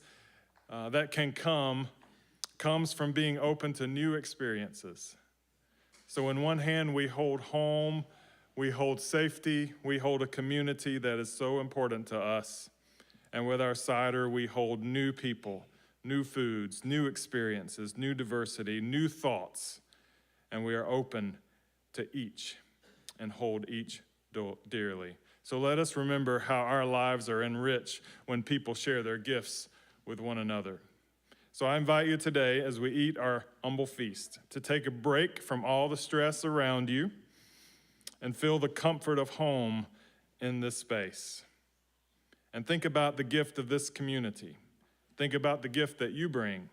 that can comes from being open to new experiences. So in one hand, we hold home, we hold safety, we hold a community that is so important to us. And with our cider, we hold new people, new foods, new experiences, new diversity, new thoughts. And we are open to each and hold each dearly. So let us remember how our lives are enriched when people share their gifts with one another. So I invite you today, as we eat our humble feast, to take a break from all the stress around you and feel the comfort of home in this space. And think about the gift of this community. Think about the gift that you bring.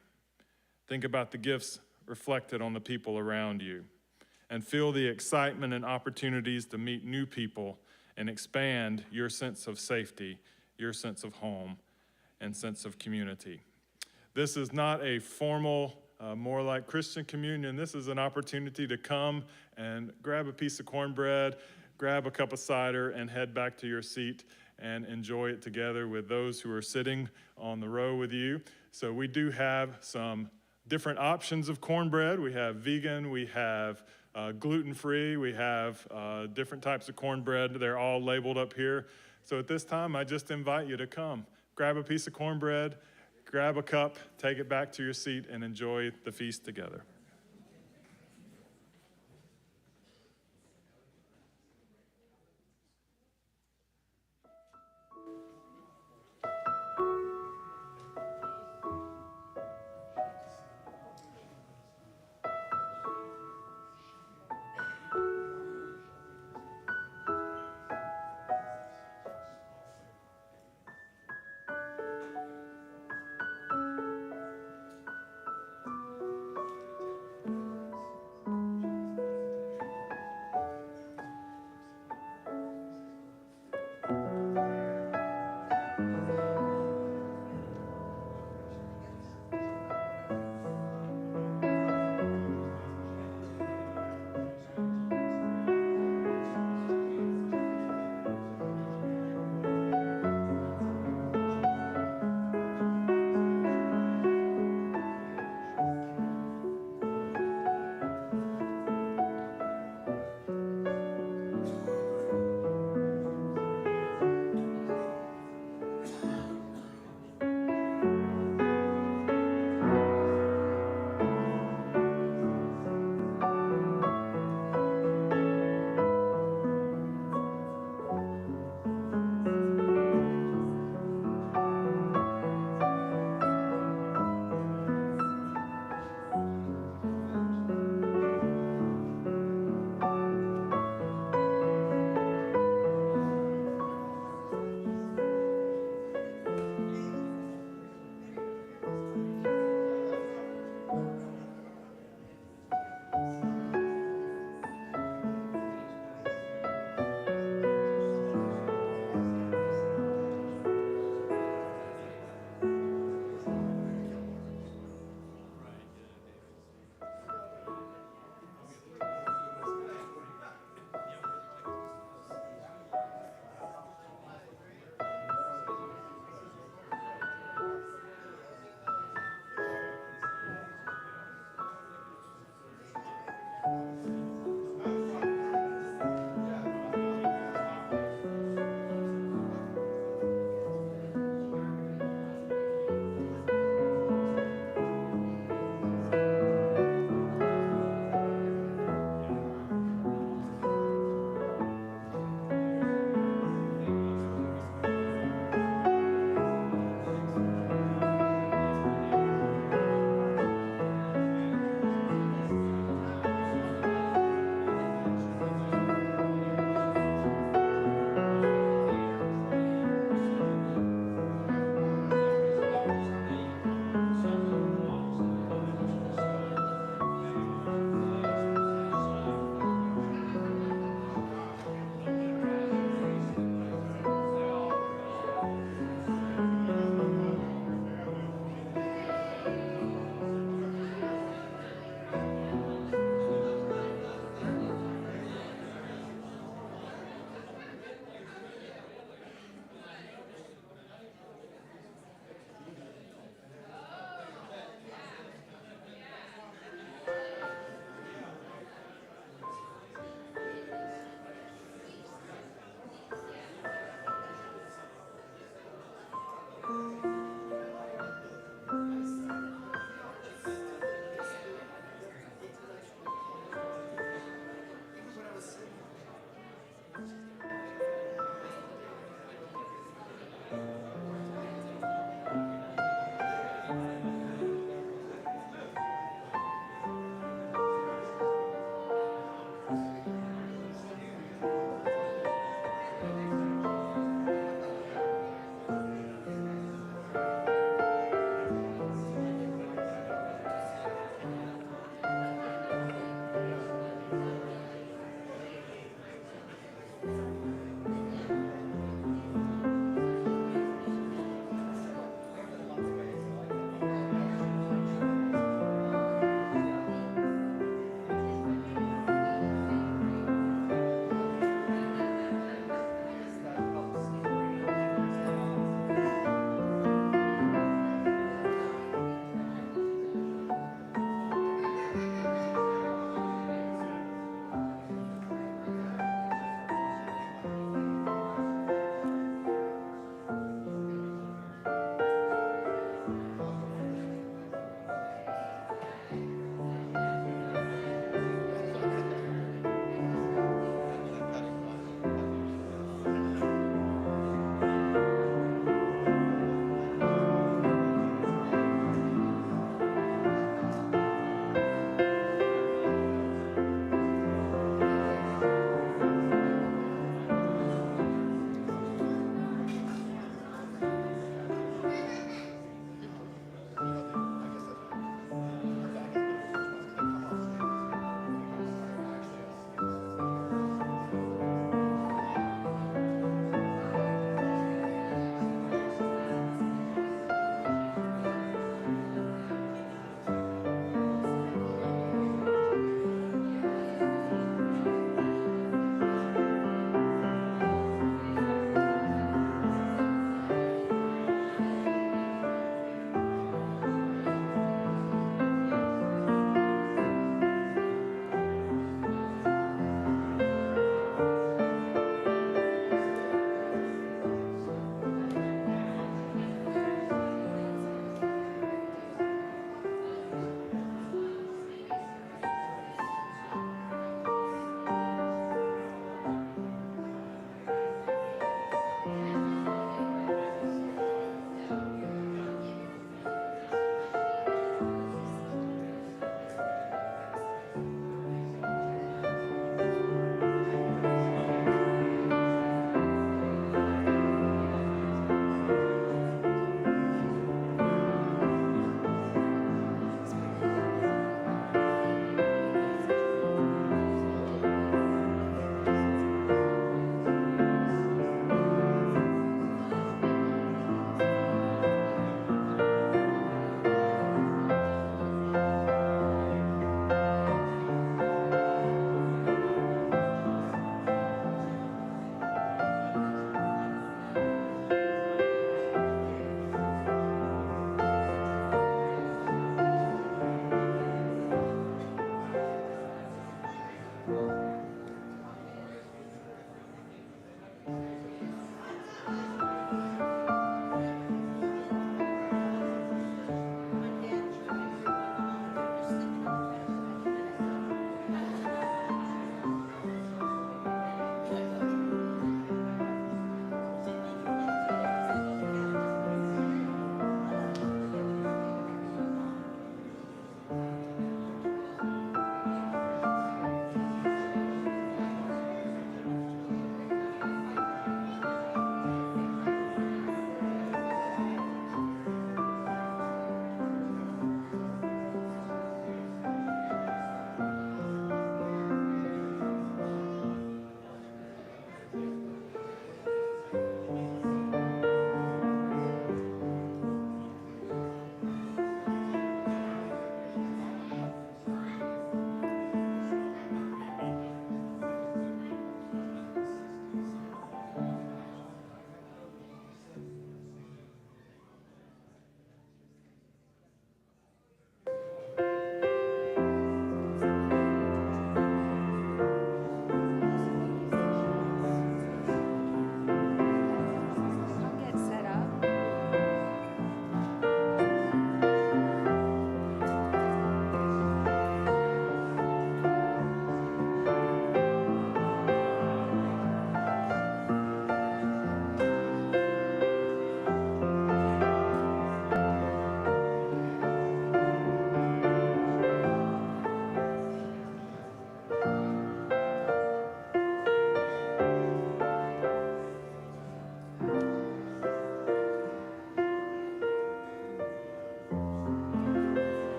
Think about the gifts reflected on the people around you. And feel the excitement and opportunities to meet new people and expand your sense of safety, your sense of home, and sense of community. This is not a formal, more like Christian communion. This is an opportunity to come and grab a piece of cornbread, grab a cup of cider, and head back to your seat and enjoy it together with those who are sitting on the row with you. So we do have some different options of cornbread. We have vegan, we have gluten-free, we have different types of cornbread. They're all labeled up here. So at this time, I just invite you to come. Grab a piece of cornbread, grab a cup, take it back to your seat, and enjoy the feast together.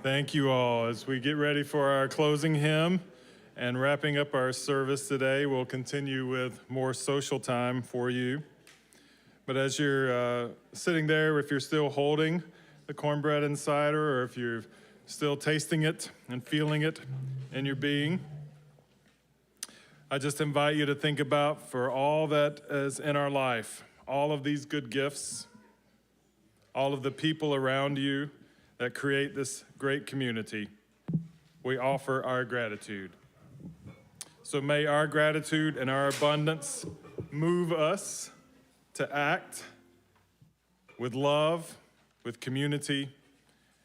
Thank you all. As we get ready for our closing hymn and wrapping up our service today, we'll continue with more social time for you. But as you're sitting there, if you're still holding the cornbread and cider, or if you're still tasting it and feeling it in your being, I just invite you to think about, for all that is in our life, all of these good gifts, all of the people around you that create this great community, we offer our gratitude. So may our gratitude and our abundance move us to act with love, with community,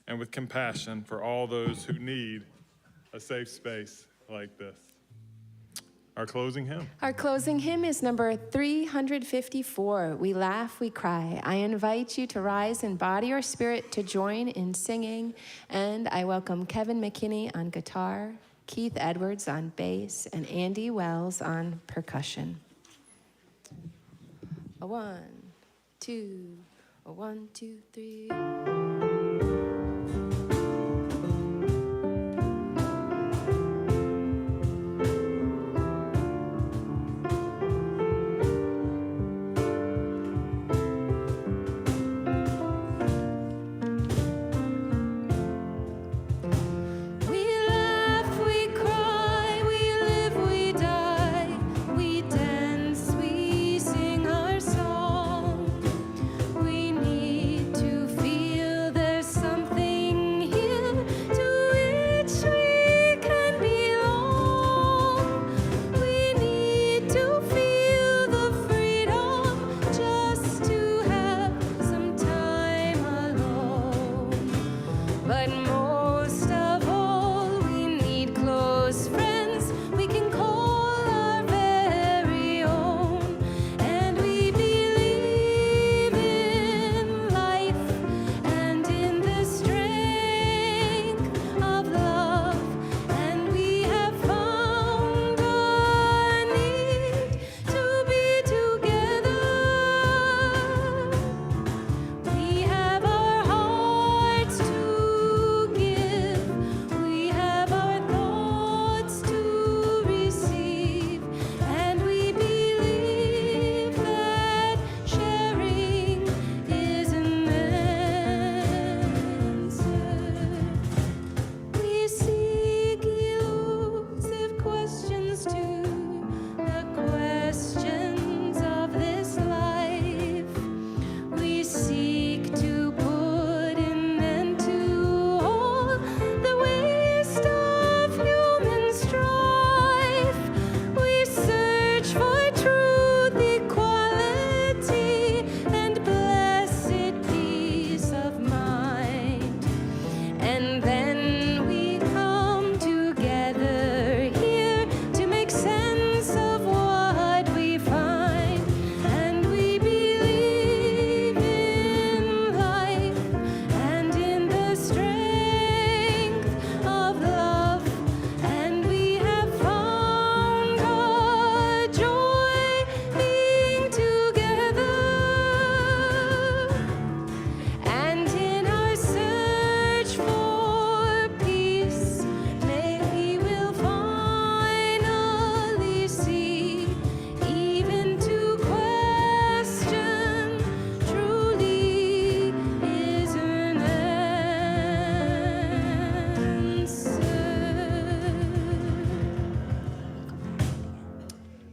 and with compassion for all those who need a safe space like this. Our closing hymn. Our closing hymn is number 354, We Laugh, We Cry. I invite you to rise in body or spirit to join in singing, and I welcome Kevin McKinney on guitar, Keith Edwards on bass, and Andy Wells on percussion. A 1, 2, a 1, 2, 3.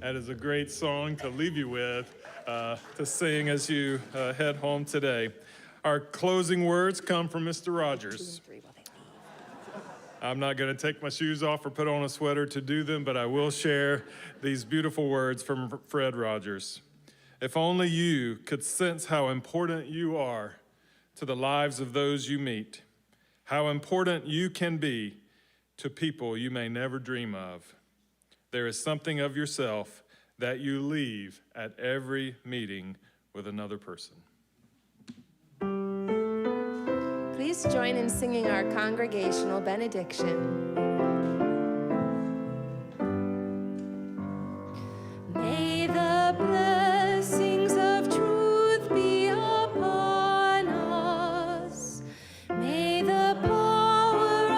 That is a great song to leave you with, to sing as you head home today. Our closing words come from Mr. Rogers. I'm not going to take my shoes off or put on a sweater to do them, but I will share these beautiful words from Fred Rogers. If only you could sense how important you are to the lives of those you meet, how important you can be to people you may never dream of. There is something of yourself that you leave at every meeting with another person. Please join in singing our congregational benediction. May the blessings of truth be upon us. May the power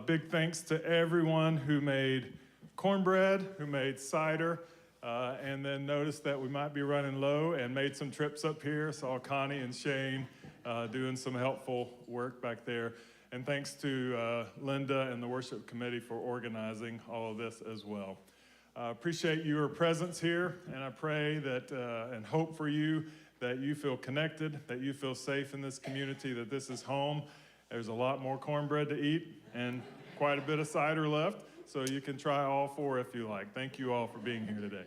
Big thanks to everyone who made cornbread, who made cider, and then noticed that we might be running low and made some trips up here. Saw Connie and Shane doing some helpful work back there. And thanks to Linda and the worship committee for organizing all of this as well. Appreciate your presence here, and I pray that and hope for you that you feel connected, that you feel safe in this community, that this is home. There's a lot more cornbread to eat and quite a bit of cider left, so you can try all four if you like. Thank you all for being here today.